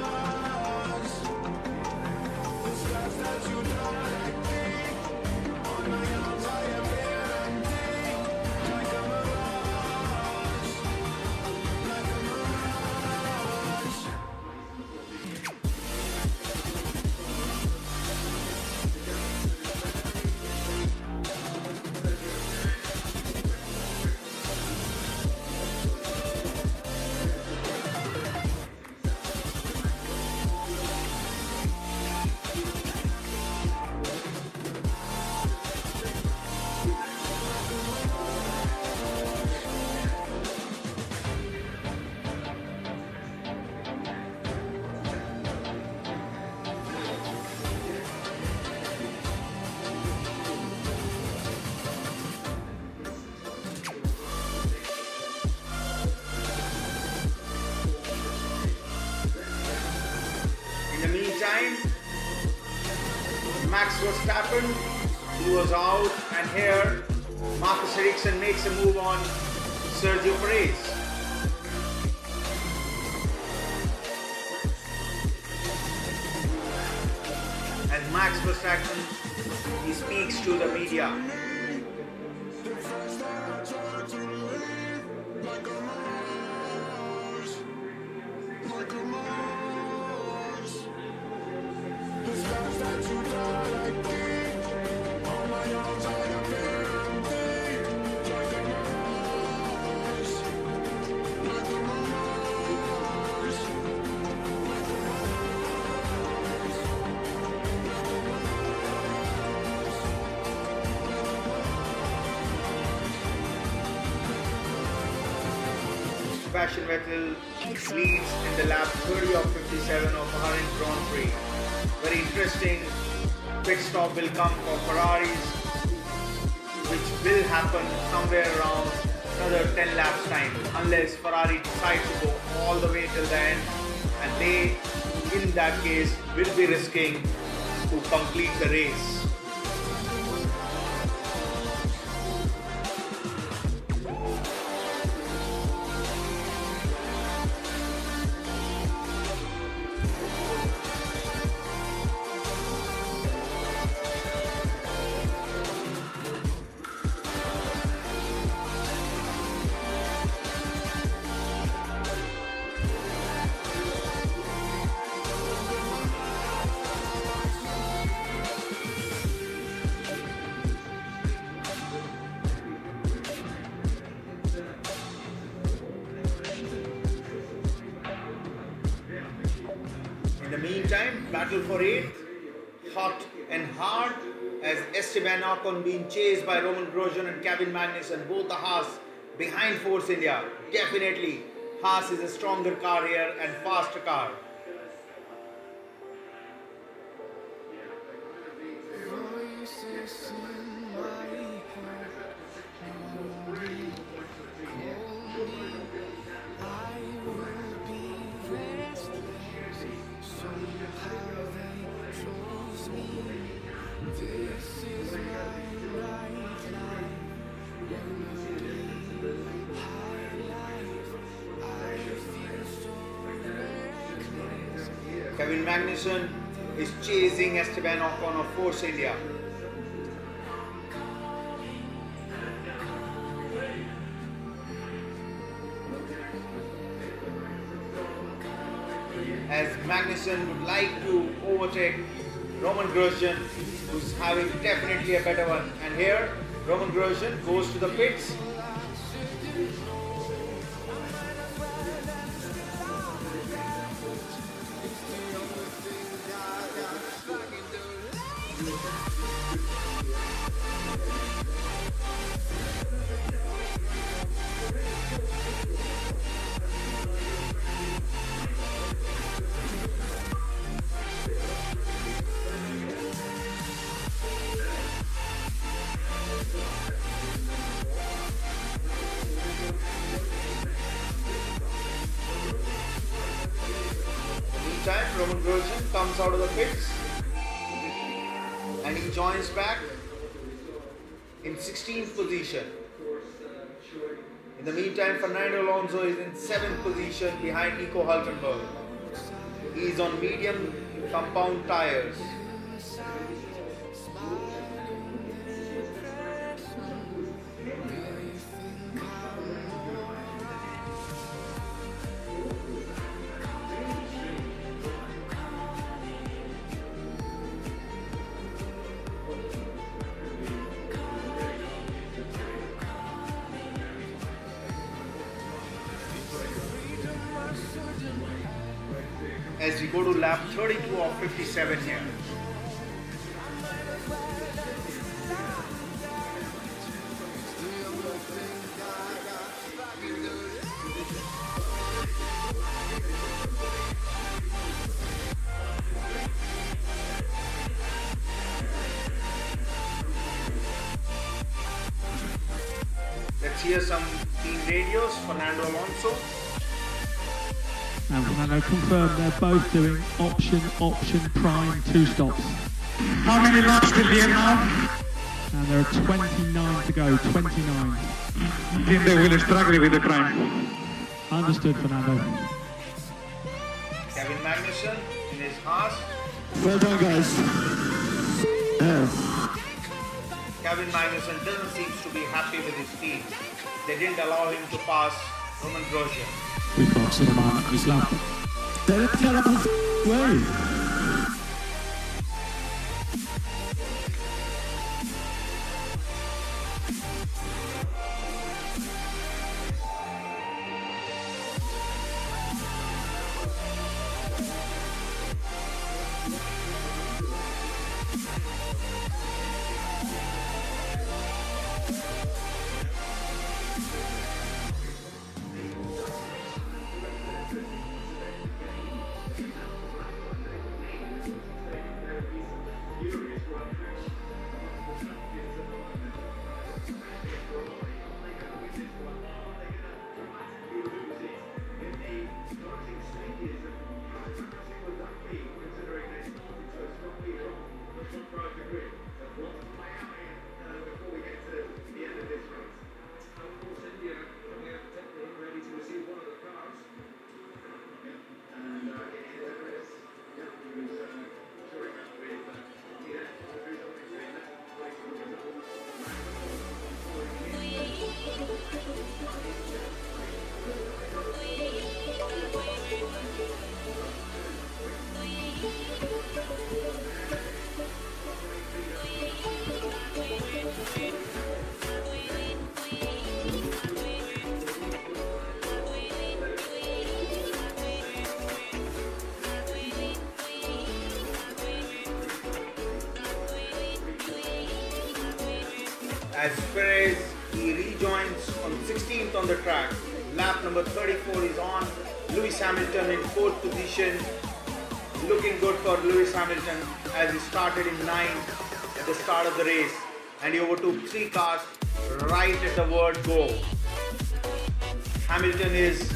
In the meantime, Max Verstappen, he was out, and here Marcus Ericsson makes a move on Sergio Perez. As Max Verstappen, he speaks to the media. Sebastian Vettel leads in the lap 30 of 57 of Bahrain Grand Prix. Very interesting pit stop will come for Ferraris, which will happen somewhere around another 10 laps time, unless Ferrari decides to go all the way till the end, and they, in that case, will be risking to complete the race. In the meantime, battle for 8th, hot and hard, as Esteban Ocon being chased by Roman Grosjean and Kevin Magnussen, both the Haas behind Force India. Definitely, Haas is a stronger car here and faster car. Kevin Magnussen is chasing Esteban Ocon of Force India. As Magnussen would like to overtake Roman Grosjean, who's having definitely a better one. And here, Roman Grosjean goes to the pits. Roman Grosjean comes out of the pits and he joins back in 16th position. In the meantime, Fernando Alonso is in 7th position behind Nico Hülkenberg. He's on medium compound tires. As we go to lap 32 of 57 here. Let's hear some team radios. Fernando Alonso. And Fernando confirmed they're both doing option, prime, 2 stops. How many laps till the end now? And there are 29 to go, 29. I think they will struggle with the prime. Understood, Fernando. Kevin Magnussen in his Haas. Well done, guys. Kevin Magnussen doesn't seem to be happy with his team. They didn't allow him to pass Roman Grosjean. We've got Suleiman at his lap. They're a terrible way. As Perez, he rejoins on 16th on the track. Lap number 34 is on. Lewis Hamilton in 4th position. Looking good for Lewis Hamilton as he started in 9th at the start of the race. And he overtook 3 cars right at the word go. Hamilton is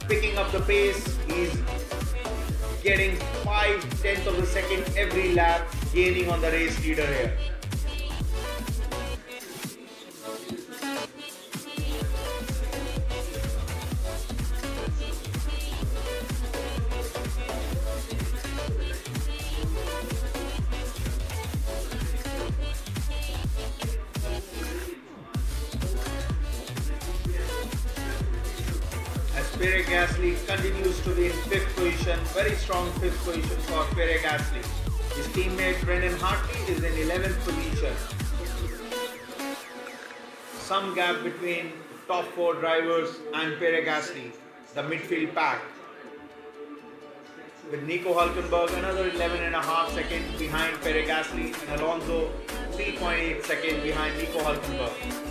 picking up the pace. He's getting 5/10 of a second every lap, gaining on the race leader here. Pierre Gasly continues to be in 5th position, very strong 5th position for Pierre Gasly. His teammate Brendan Hartley is in 11th position. Some gap between top 4 drivers and Pierre Gasly, the midfield pack. With Nico Hülkenberg another 11.5 seconds behind Pierre Gasly and Alonso 3.8 seconds behind Nico Hülkenberg.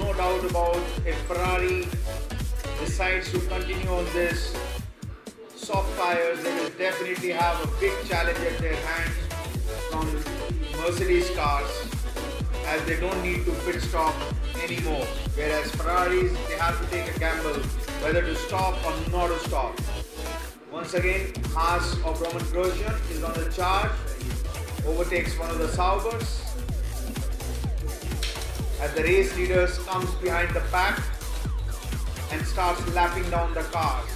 no doubt about if Ferrari decides to continue on this soft tires, they will definitely have a big challenge at their hands from Mercedes cars, as they don't need to pit stop anymore. Whereas Ferraris, they have to take a gamble whether to stop or not to stop. Once again, Haas of Roman Grosjean is on the charge, overtakes one of the Saubers. As the race leaders comes behind the pack and starts lapping down the cars.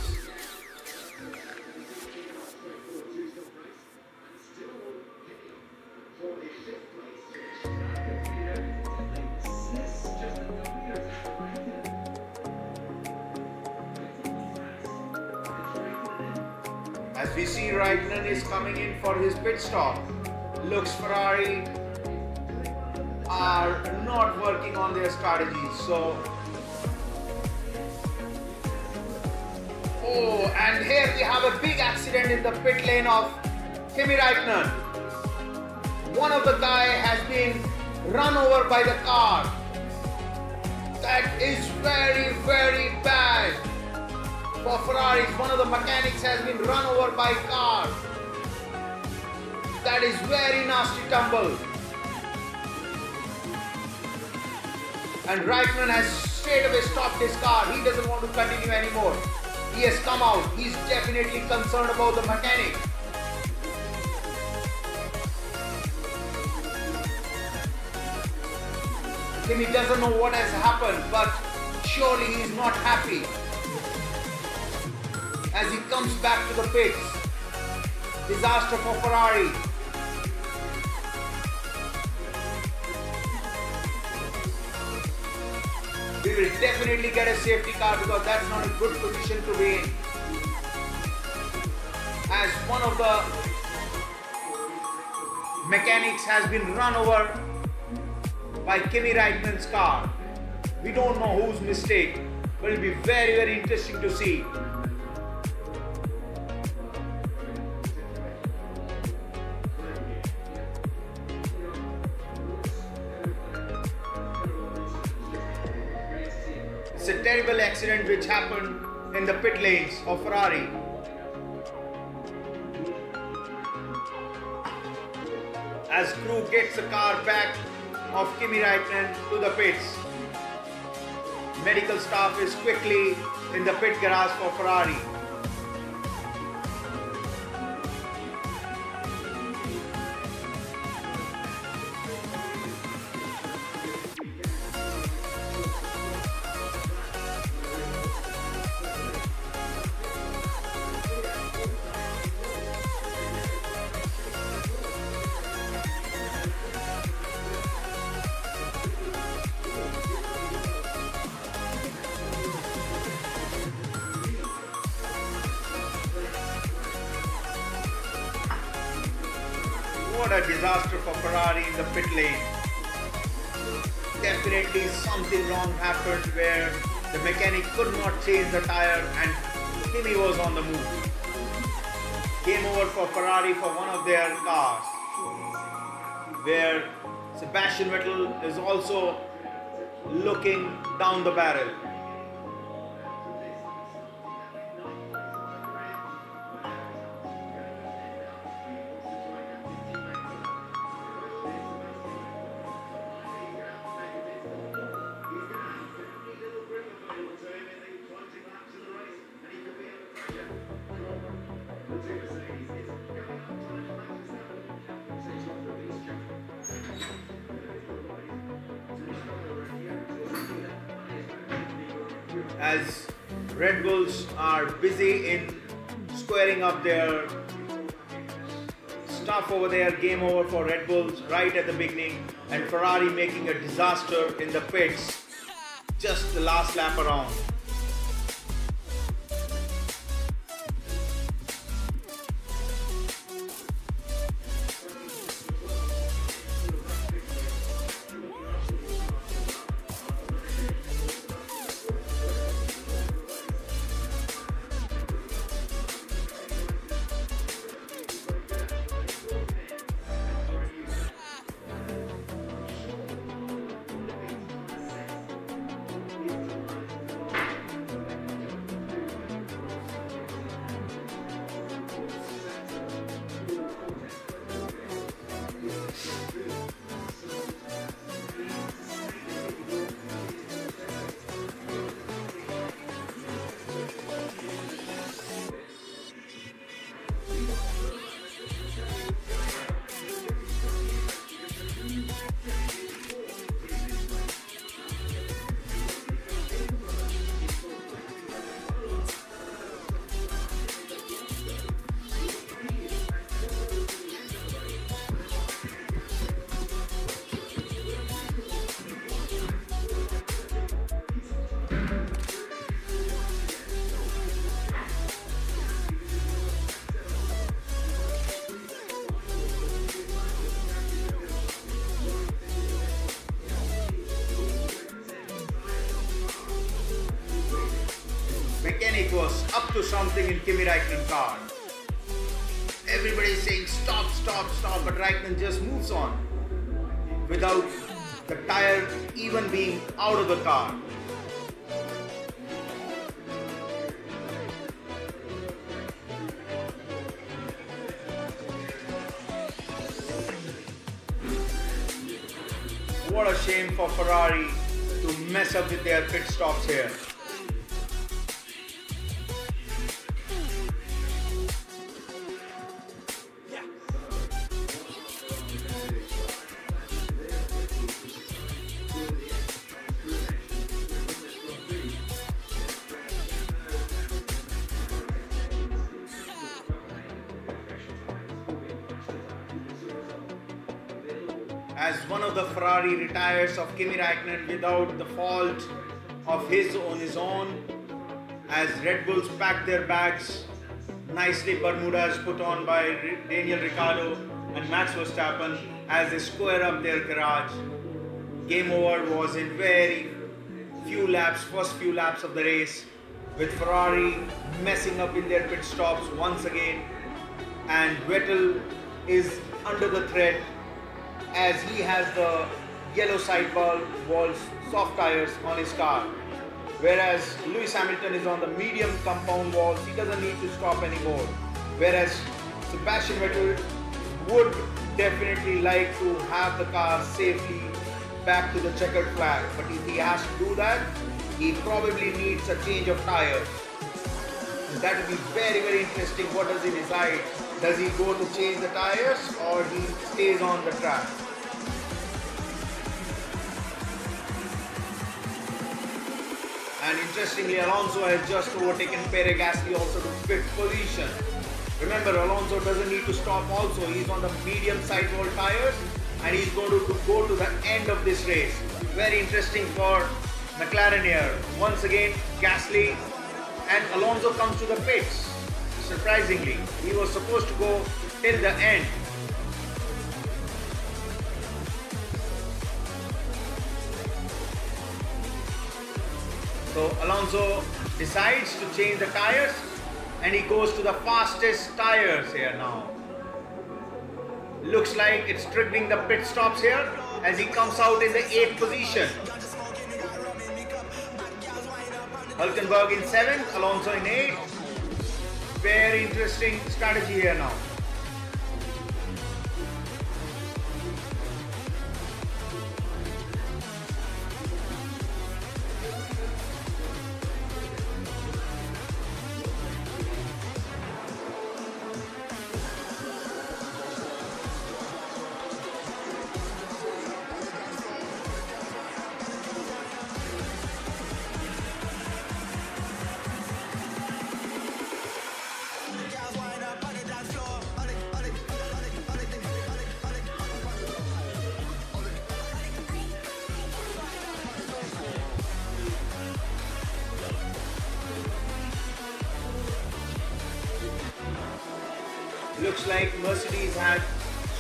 As we see, Raikkonen is coming in for his pit stop. Looks Ferrari are not working on their strategies. So, and here we have a big accident in the pit lane of Kimi Raikkonen. One of the guy has been run over by the car. That is very, very bad for Ferraris. One of the mechanics has been run over by a car. That is very nasty tumble. And Raikkonen has straight away stopped his car. He doesn't want to continue anymore. He has come out. He's definitely concerned about the mechanic. Kimi doesn't know what has happened, but surely he is not happy. As he comes back to the pits. Disaster for Ferrari. We will definitely get a safety car because that's not a good position to be in. As one of the mechanics has been run over by Kimi Raikkonen's car. We don't know whose mistake, but it will be very, very interesting to see. It's a terrible accident which happened in the pit lanes of Ferrari. As crew gets the car back of Kimi Raikkonen to the pits. Medical staff is quickly in the pit garage for Ferrari. What a disaster for Ferrari in the pit lane. Definitely something wrong happened where the mechanic could not change the tire and Kimi was on the move. Game over for Ferrari for one of their cars, where Sebastian Vettel is also looking down the barrel. As Red Bulls are busy in squaring up their stuff over there, game over for Red Bulls right at the beginning, and Ferrari making a disaster in the pits just the last lap around. mechanic was up to something in Kimi Räikkönen's car. Everybody is saying stop, stop, stop, but Räikkönen just moves on without the tire even being out of the car. What a shame for Ferrari to mess up with their pit stops here. As one of the Ferrari retires of Kimi Räikkönen without the fault of his own, as Red Bulls pack their bags, nicely Bermudas put on by Daniel Ricciardo and Max Verstappen as they square up their garage. Game over was in very few laps, first few laps of the race, with Ferrari messing up in their pit stops once again, and Vettel is under the threat as he has the yellow sidewall walls, soft tires on his car. Whereas Lewis Hamilton is on the medium compound walls, he doesn't need to stop anymore. Whereas Sebastian Vettel would definitely like to have the car safely back to the checkered flag. But if he has to do that, he probably needs a change of tires. That will be very, very interesting. What does he decide? Does he go to change the tires or he stays on the track? And interestingly, Alonso has just overtaken Pierre Gasly also to 5th position. Remember, Alonso doesn't need to stop also. He's on the medium sidewall tires and he's going to go to the end of this race. Very interesting for McLaren here. Once again, Gasly and Alonso comes to the pits. Surprisingly, he was supposed to go till the end. So Alonso decides to change the tires and he goes to the fastest tires here now. Looks like it's triggering the pit stops here as he comes out in the 8th position. Hülkenberg in 7th, Alonso in 8th. Very interesting strategy here now. Looks like Mercedes had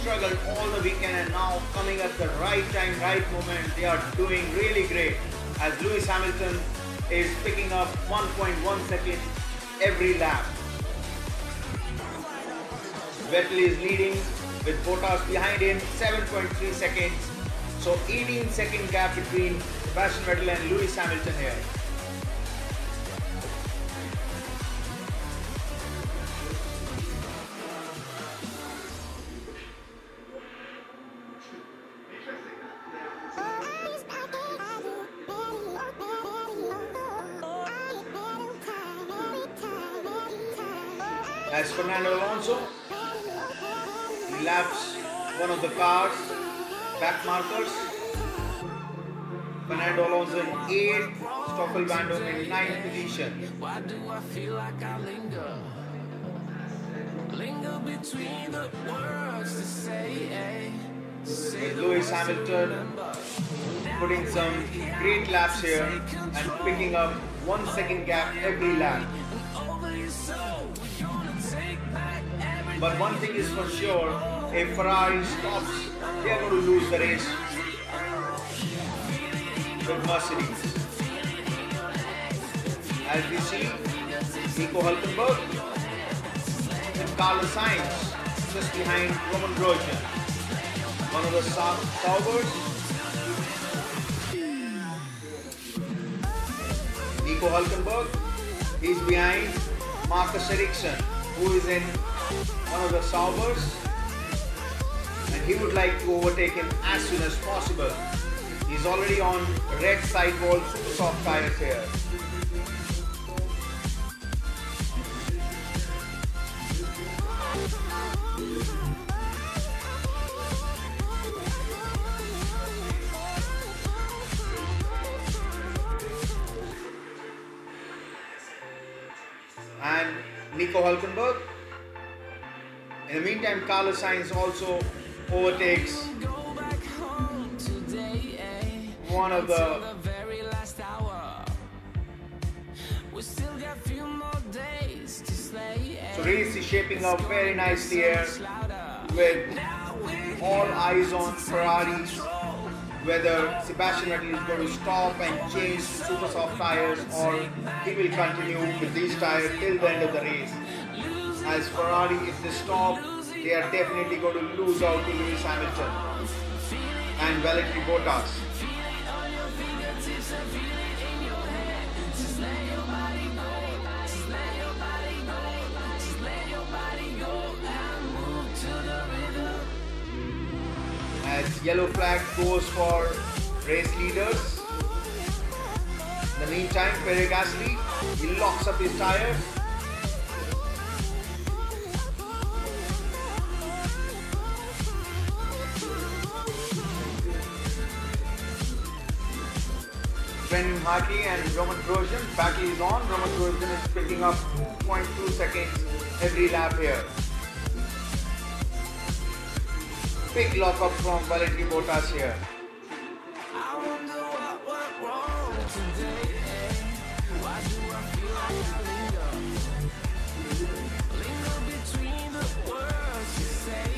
struggled all the weekend and now coming at the right time, right moment. They are doing really great as Lewis Hamilton is picking up 1.1 seconds every lap. Vettel is leading with Bottas behind him 7.3 seconds. So 18-second gap between Sebastian Vettel and Lewis Hamilton here. As Fernando Alonso, he laps one of the cars, back markers. Fernando Alonso in 8th, Stoffel Vandoorne in 9th position. Why do I feel like I linger? Linger between the words to say, With Lewis Hamilton putting some great laps here and picking up 1 second gap every lap. But one thing is for sure, if Ferrari stops, they are going to lose the race with Mercedes. As we see, Nico Hülkenberg, and Carlos Sainz just behind Roman Grosjean. One of the Saubers. Nico Hülkenberg, he's behind Marcus Ericsson, who is in one of the Saubers, and he would like to overtake him as soon as possible. He's already on red sidewall super soft tires here. And Nico Hülkenberg. In the meantime, Carlos Sainz also overtakes one of the so race is shaping up very nicely here with all eyes on Ferraris, whether Sebastian Vettel is going to stop and change to super soft tires or he will continue with these tires till the end of the race. As Ferrari, if they stop, they are definitely going to lose out to Lewis Hamilton and Valtteri Bottas. As yellow flag goes for race leaders. In the meantime, Pierre Gasly, he locks up his tires. Brendan Hartley and Roman Grosjean, battle is on. Roman Grosjean is picking up 2.2 seconds every lap here. Big lock up from Valtteri Bottas here. I wonder what went wrong today. Why do I feel like I linger between the words you say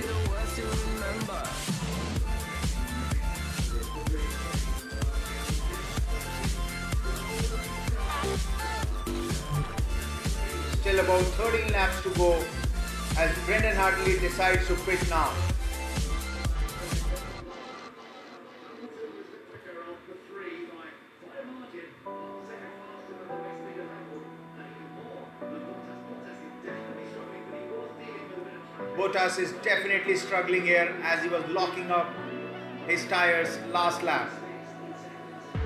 the words you remember. Still about 13 laps to go as Brendan Hartley decides to quit now. Bottas is definitely struggling here as he was locking up his tires last lap.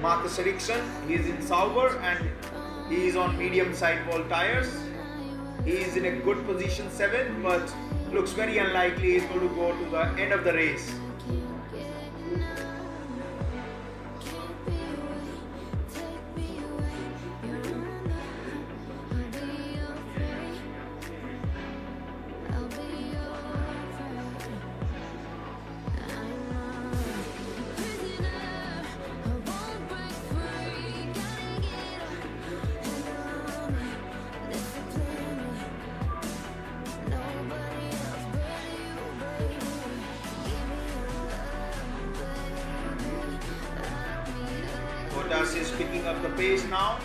Marcus Ericsson, he is in Sauber and he is on medium sidewall tires. He is in a good position 7, but looks very unlikely he's going to go to the end of the race. Bottas is picking up the pace now,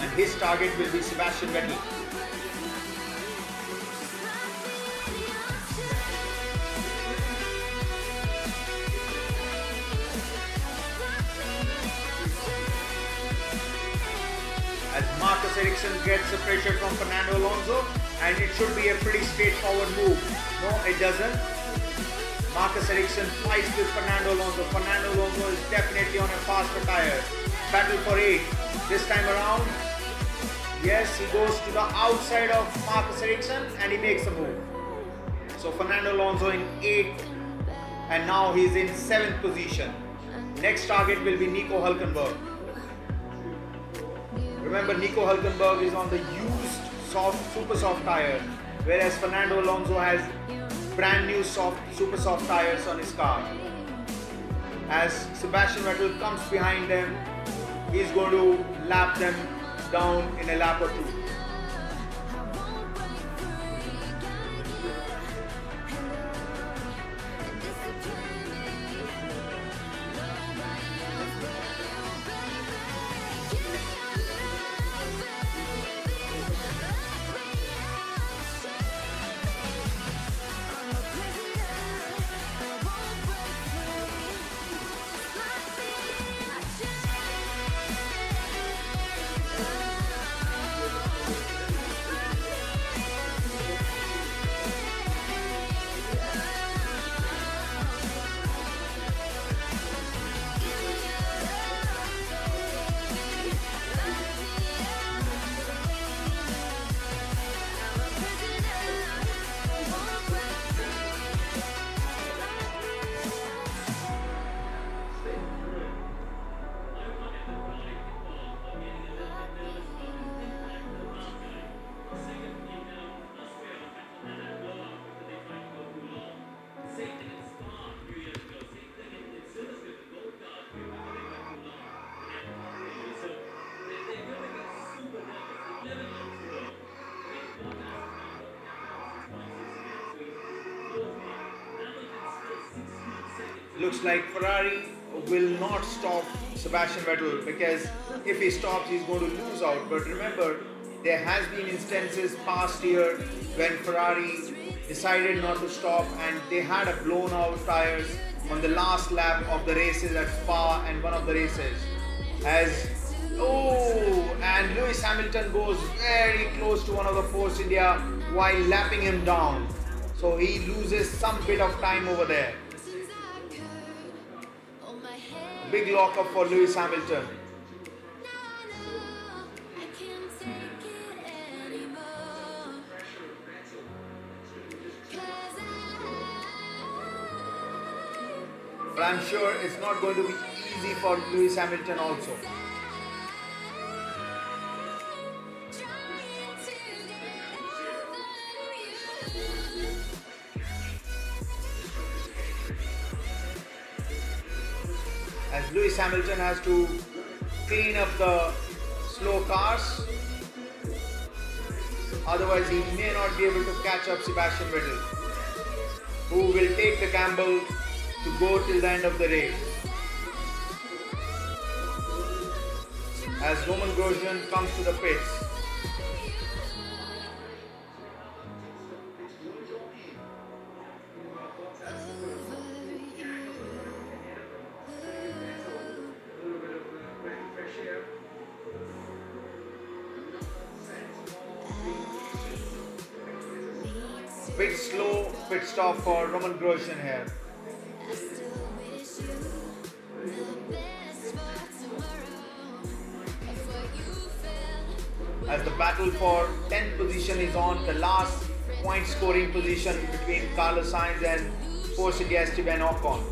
and his target will be Sebastian Vettel. As Marcus Ericsson gets the pressure from Fernando Alonso, and it should be a pretty straightforward move. No, it doesn't. Marcus Ericsson fights with Fernando Alonso. Fernando Alonso is definitely on a faster tire. Battle for 8. This time around, yes, he goes to the outside of Marcus Ericsson and he makes a move. So Fernando Alonso in 8th and now he's in 7th position. Next target will be Nico Hülkenberg. Remember, Nico Hülkenberg is on the used super soft tire, whereas Fernando Alonso has brand new super soft tires on his car. As Sebastian Vettel comes behind them, he's going to lap them down in a lap or two. Looks like Ferrari will not stop Sebastian Vettel, because if he stops he's going to lose out. But remember, there has been instances past year when Ferrari decided not to stop and they had a blown out tires on the last lap of the races at Spa and one of the races. And Lewis Hamilton goes very close to one of the Force India while lapping him down. So he loses some bit of time over there. Big lock-up for Lewis Hamilton. But I'm sure it's not going to be easy for Lewis Hamilton also. As Lewis Hamilton has to clean up the slow cars, otherwise he may not be able to catch up Sebastian Vettel, who will take the gamble to go till the end of the race. As Roman Grosjean comes to the pits. Bit slow pit stop for Roman Grosjean here. As the battle for 10th position is on, the last point scoring position between Carlos Sainz and Force India Esteban Ocon.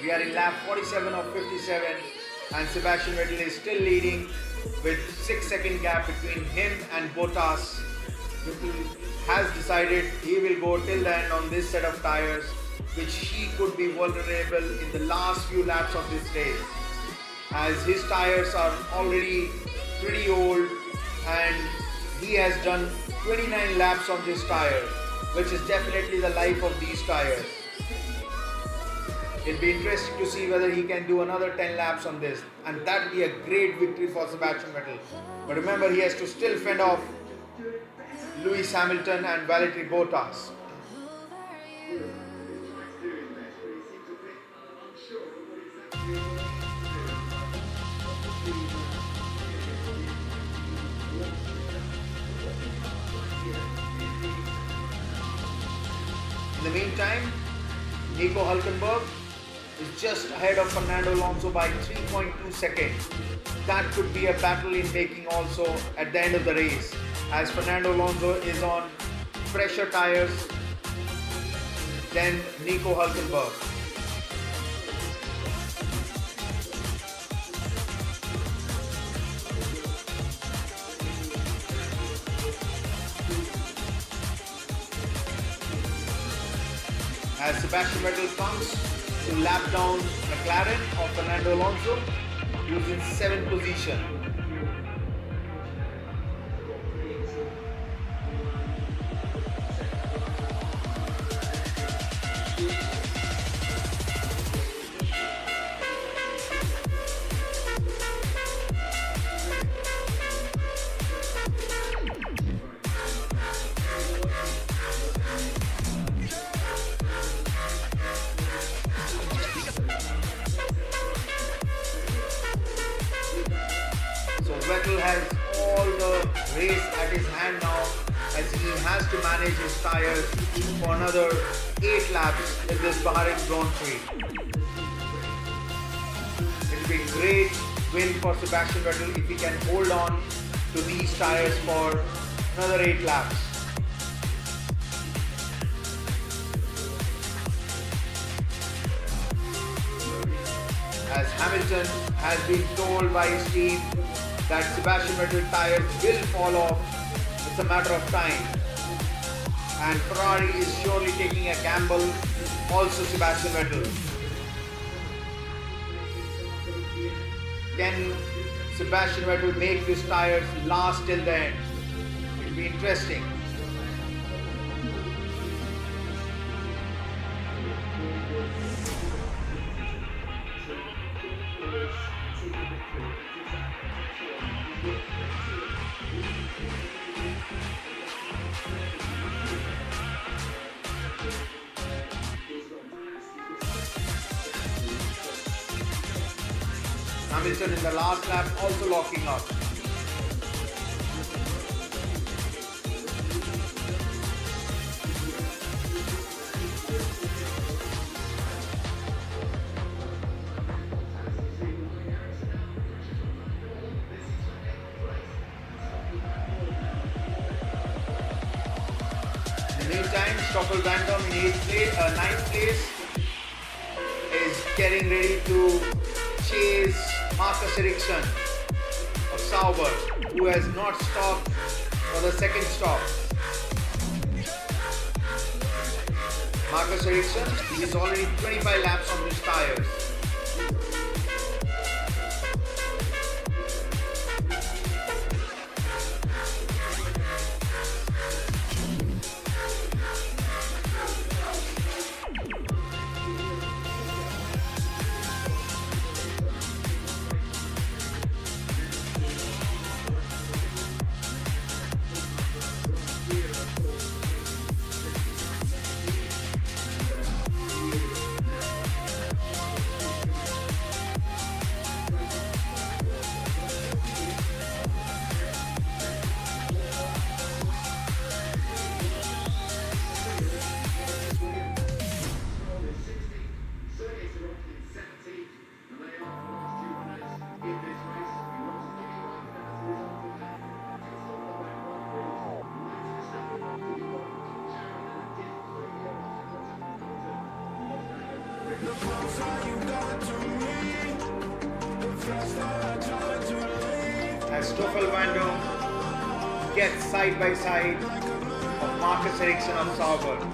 We are in lap 47 of 57 and Sebastian Vettel is still leading with 6-second gap between him and Bottas. Vettel has decided he will go till the end on this set of tires, which he could be vulnerable in the last few laps of this race, as his tires are already pretty old and he has done 29 laps on this tire, which is definitely the life of these tires. It'll be interesting to see whether he can do another 10 laps on this, and that will be a great victory for Sebastian Vettel. But remember, he has to still fend off Lewis Hamilton and Valtteri Bottas. In the meantime, Nico Hülkenberg is just ahead of Fernando Alonso by 3.2 seconds. That could be a battle in making also at the end of the race, as Fernando Alonso is on fresher tires than Nico Hülkenberg. As Sebastian Vettel comes to lap down McLaren of Fernando Alonso, who's in 7th position. Vettel has all the race at his hand now, as he has to manage his tires for another 8 laps in this Bahrain Grand Prix. It will be a great win for Sebastian Vettel if he can hold on to these tires for another 8 laps. as Hamilton has been told by his team that Sebastian Vettel tires will fall off. It's a matter of time. And Ferrari is surely taking a gamble, also Sebastian Vettel. Can Sebastian Vettel make his tires last till the end? It will be interesting. Hamilton in the last lap also locking up. In the meantime, Stoffel Van Dam in 9th place is getting ready to chase Marcus Ericsson of Sauber, who has not stopped for the second stop. Marcus Ericsson is already 25 laps on his tires. As Stoffel Van Dam gets side by side of Marcus Ericsson of Sauber.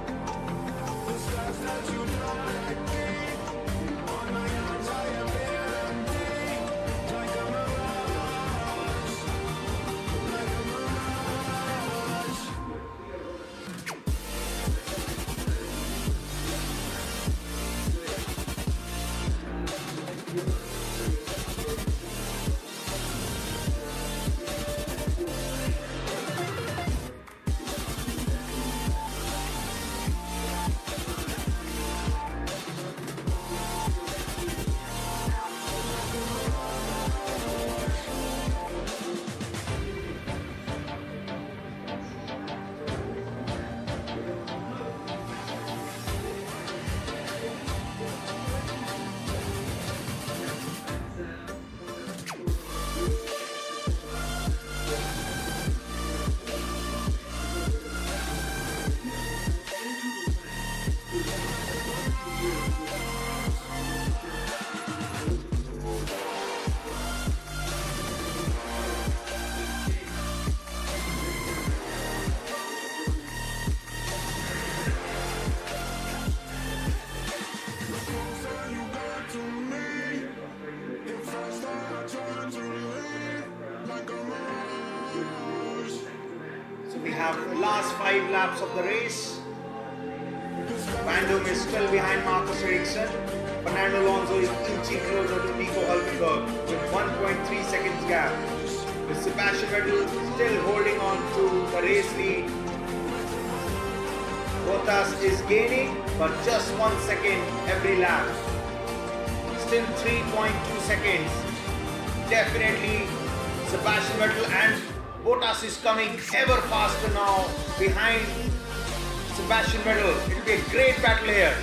We have the last 5 laps of the race. Van Dam is still behind Marcus Ericsson. Fernando Alonso is inching closer to Nico Hülkenberg with 1.3 seconds gap. With Sebastian Vettel still holding on to the race lead. Bottas is gaining, but just 1 second every lap. Still 3.2 seconds. Definitely Sebastian Vettel and Bottas is coming ever faster now behind Sebastian Vettel. It will be a great battle here.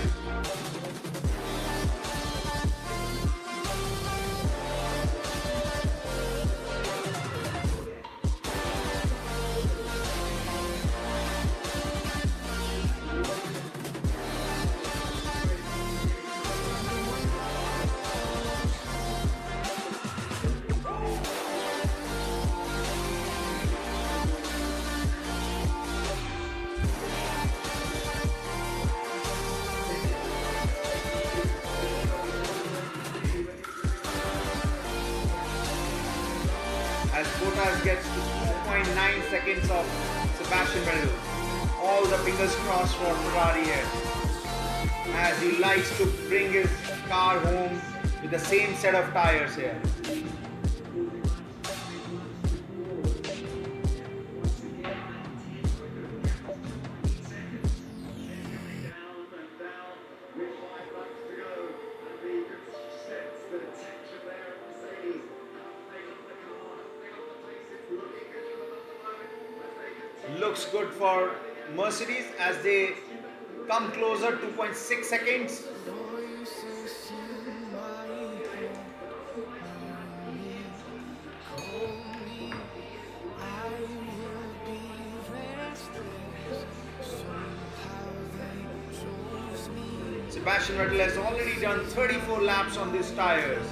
Bottas gets to 2.9 seconds of Sebastian Vettel. All the fingers crossed for Ferrari here, as he likes to bring his car home with the same set of tires here. Looks good for Mercedes as they come closer, 2.6 seconds. Sebastian Vettel has already done 34 laps on these tires.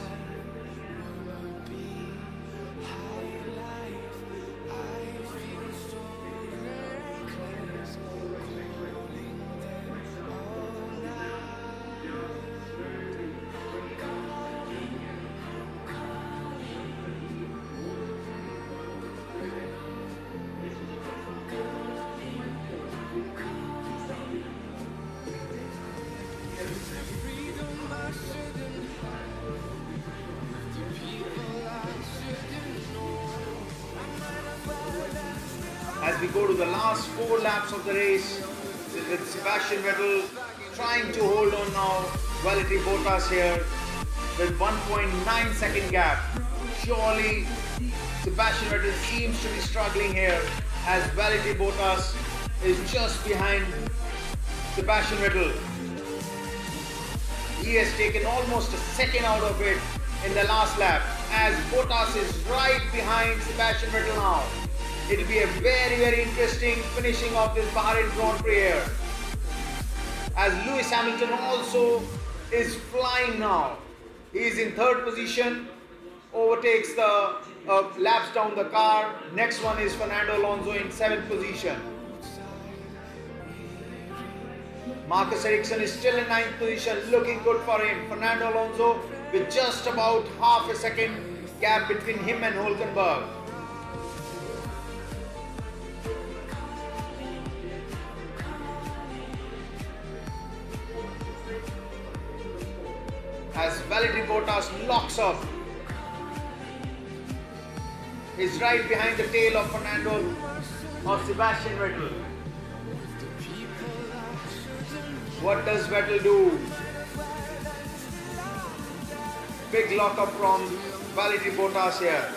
As we go to the last 4 laps of the race, with Sebastian Vettel trying to hold on now, Valtteri Bottas here with 1.9 second gap. Surely Sebastian Vettel seems to be struggling here, as Valtteri Bottas is just behind Sebastian Vettel. He has taken almost a second out of it in the last lap, as Bottas is right behind Sebastian Vettel now. It will be a very interesting finishing of this Bahrain Grand Prix here, as Lewis Hamilton also is flying now. He is in 3rd position, overtakes the laps down the car. Next one is Fernando Alonso in 7th position. Marcus Ericsson is still in 9th position, looking good for him. Fernando Alonso with just about half a second gap between him and Hülkenberg. As Valtteri Bottas locks up, he's right behind the tail of Sebastian Vettel. What does Vettel do? Big lock up from Valtteri Bottas here.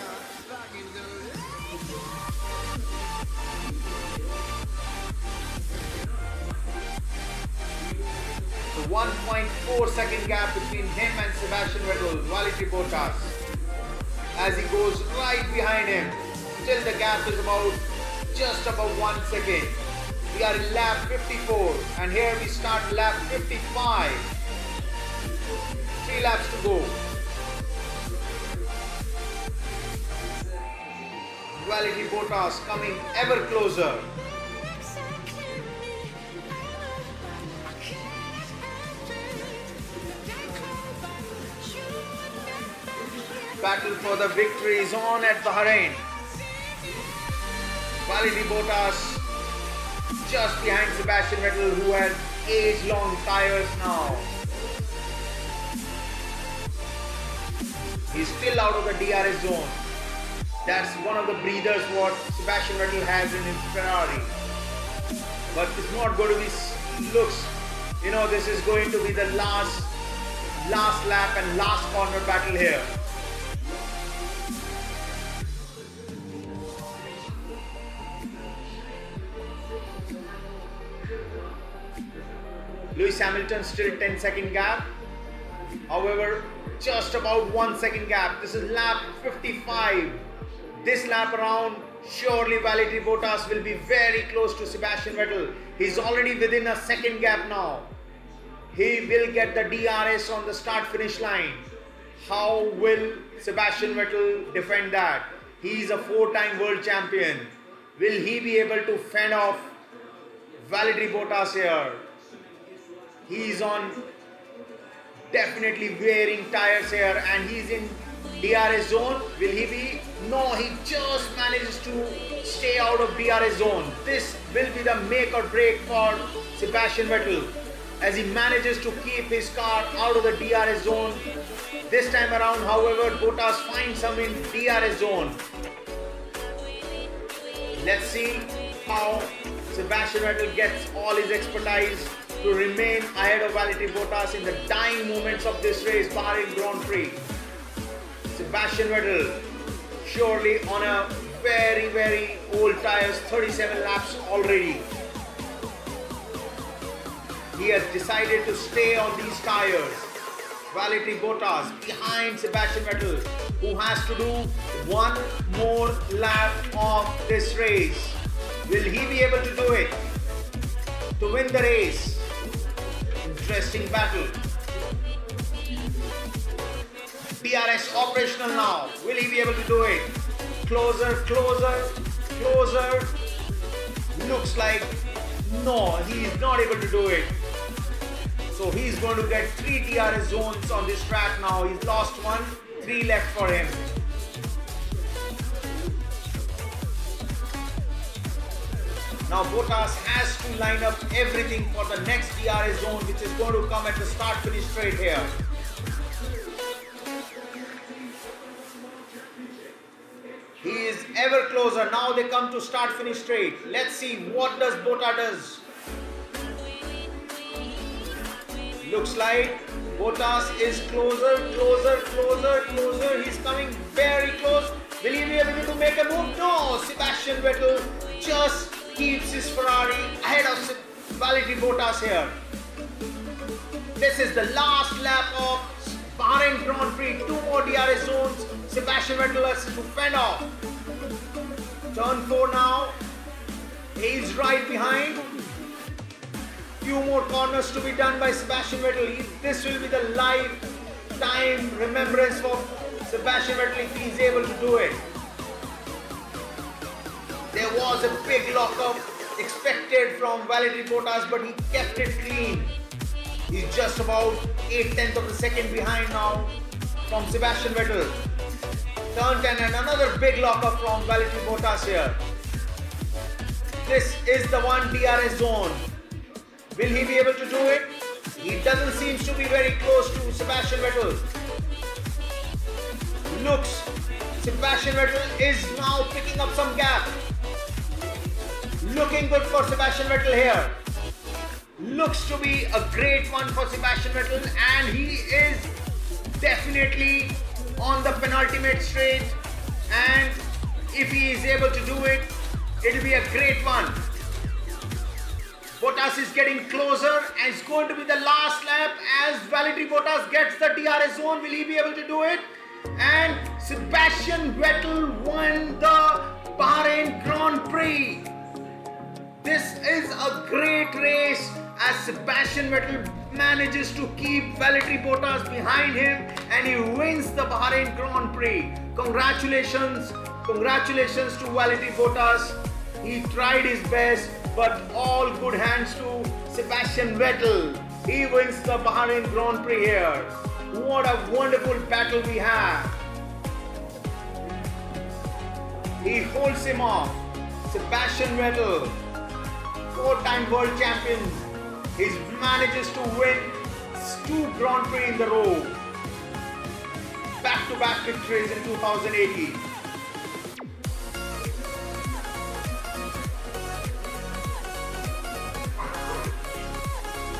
The 1.4 second gap between him and Sebastian Vettel, Valtteri Bottas, as he goes right behind him. Still the gap is just about 1 second. We are in lap 54 and here we start lap 55. 3 laps to go. Valtteri Bottas coming ever closer. Battle for the victory is on at Bahrain. Valtteri Bottas just behind Sebastian Vettel, who has age-long tires now. He's still out of the DRS zone. That's one of the breathers what Sebastian Vettel has in his Ferrari. But it's not going to be looks. You know, this is going to be the last lap and last corner battle here. Lewis Hamilton still 10 second gap. However, just about 1 second gap. This is lap 55. This lap around, surely Valtteri Bottas will be very close to Sebastian Vettel. He's already within a second gap now. He will get the DRS on the start finish line. How will Sebastian Vettel defend that? He is a 4-time world champion. Will he be able to fend off Valtteri Bottas here? He's on definitely wearing tires here and he's in DRS zone. Will he be No, he just manages to stay out of DRS zone. This will be the make or break for Sebastian Vettel as he manages to keep his car out of the DRS zone. This time around, however, Bottas finds him in DRS zone. Let's see how Sebastian Vettel gets all his expertise to remain ahead of Valtteri Bottas in the dying moments of this race, Bahrain Grand Prix. Sebastian Vettel surely on a very old tires, 37 laps already. He has decided to stay on these tires. Valtteri Bottas behind Sebastian Vettel, who has to do one more lap of this race. Will he be able to do it to win the race? Interesting battle. DRS operational now. Will he be able to do it? Closer, closer, closer. Looks like no, he is not able to do it. So he's going to get 3 DRS zones on this track now. He's lost 1, 3 left for him. Now Bottas has to line up everything for the next DRS zone, which is going to come at the start-finish straight here. He is ever closer. Now they come to start-finish straight. Let's see what does Bottas does. Looks like Bottas is closer, closer, closer, closer. He's coming very close. Will he be able to make a move? No! Sebastian Vettel just keeps his Ferrari ahead of Valtteri Bottas here. This is the last lap of Bahrain Grand Prix. 2 more DRS zones. Sebastian Vettel has to fend off. Turn 4 now. He's right behind. Few more corners to be done by Sebastian Vettel. This will be the lifetime remembrance for Sebastian Vettel if he's able to do it. There was a big lockup expected from Valtteri Bottas, but he kept it clean. He's just about 0.8 of a second behind now from Sebastian Vettel. Turn 10 and another big lockup from Valtteri Bottas here. This is the 1 DRS zone. Will he be able to do it? He doesn't seem to be very close to Sebastian Vettel. Looks, Sebastian Vettel is now picking up some gap. Looking good for Sebastian Vettel here. Looks to be a great one for Sebastian Vettel, and he is definitely on the penultimate straight, and if he is able to do it, it will be a great one. Bottas is getting closer, and it's going to be the last lap as Valtteri Bottas gets the DRS zone. Will he be able to do it? And Sebastian Vettel won the Bahrain Grand Prix. This is a great race as Sebastian Vettel manages to keep Valtteri Bottas behind him, and he wins the Bahrain Grand Prix. Congratulations, congratulations to Valtteri Bottas. He tried his best, but all good hands to Sebastian Vettel. He wins the Bahrain Grand Prix here. What a wonderful battle we have. He holds him off. Sebastian Vettel, 4-time world champion. He manages to win 2 Grand Prix in the row. Back-to-back victories in 2018.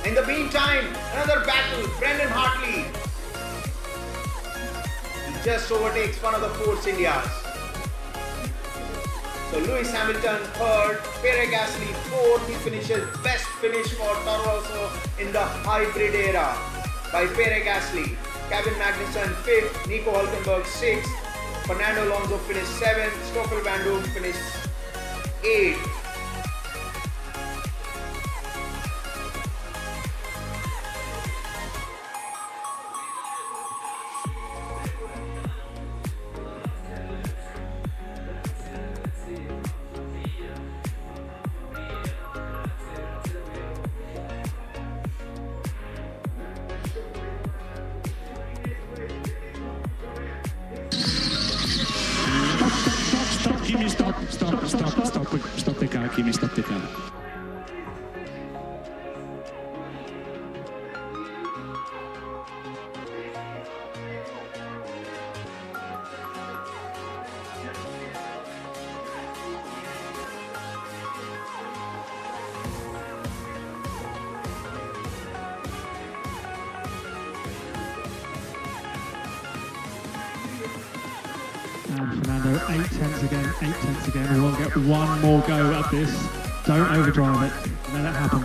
In the meantime, another battle, Brendan Hartley. He just overtakes one of the Force Indias. So Lewis Hamilton 3rd, Pierre Gasly 4th. He finishes best finish for Toro Rosso in the hybrid era by Pierre Gasly. Kevin Magnussen 5th, Nico Hülkenberg 6th, Fernando Alonso finished 7th, Stoffel Vandoorne finished 8th. Stop the car, Kimi, stop the car. Fernando, 8 tenths again, 8 tenths again. We'll get one more go at this. Don't overdrive it. Let it happen.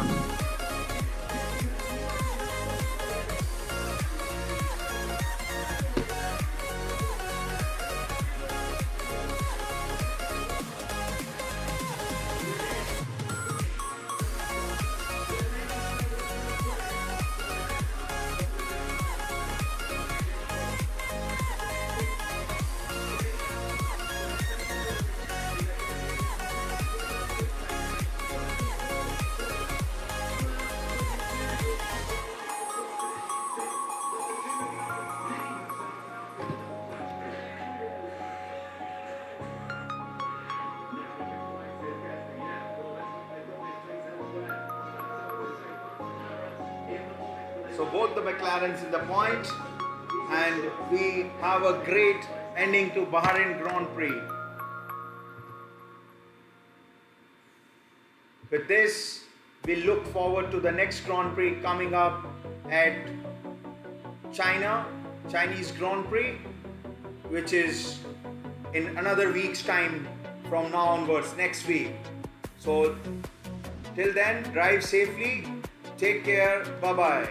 So both the McLarens in the point, and we have a great ending to Bahrain Grand Prix. With this, we look forward to the next Grand Prix coming up at Chinese Grand Prix, which is in another week's time from now onwards, next week. So till then, drive safely, take care, bye-bye.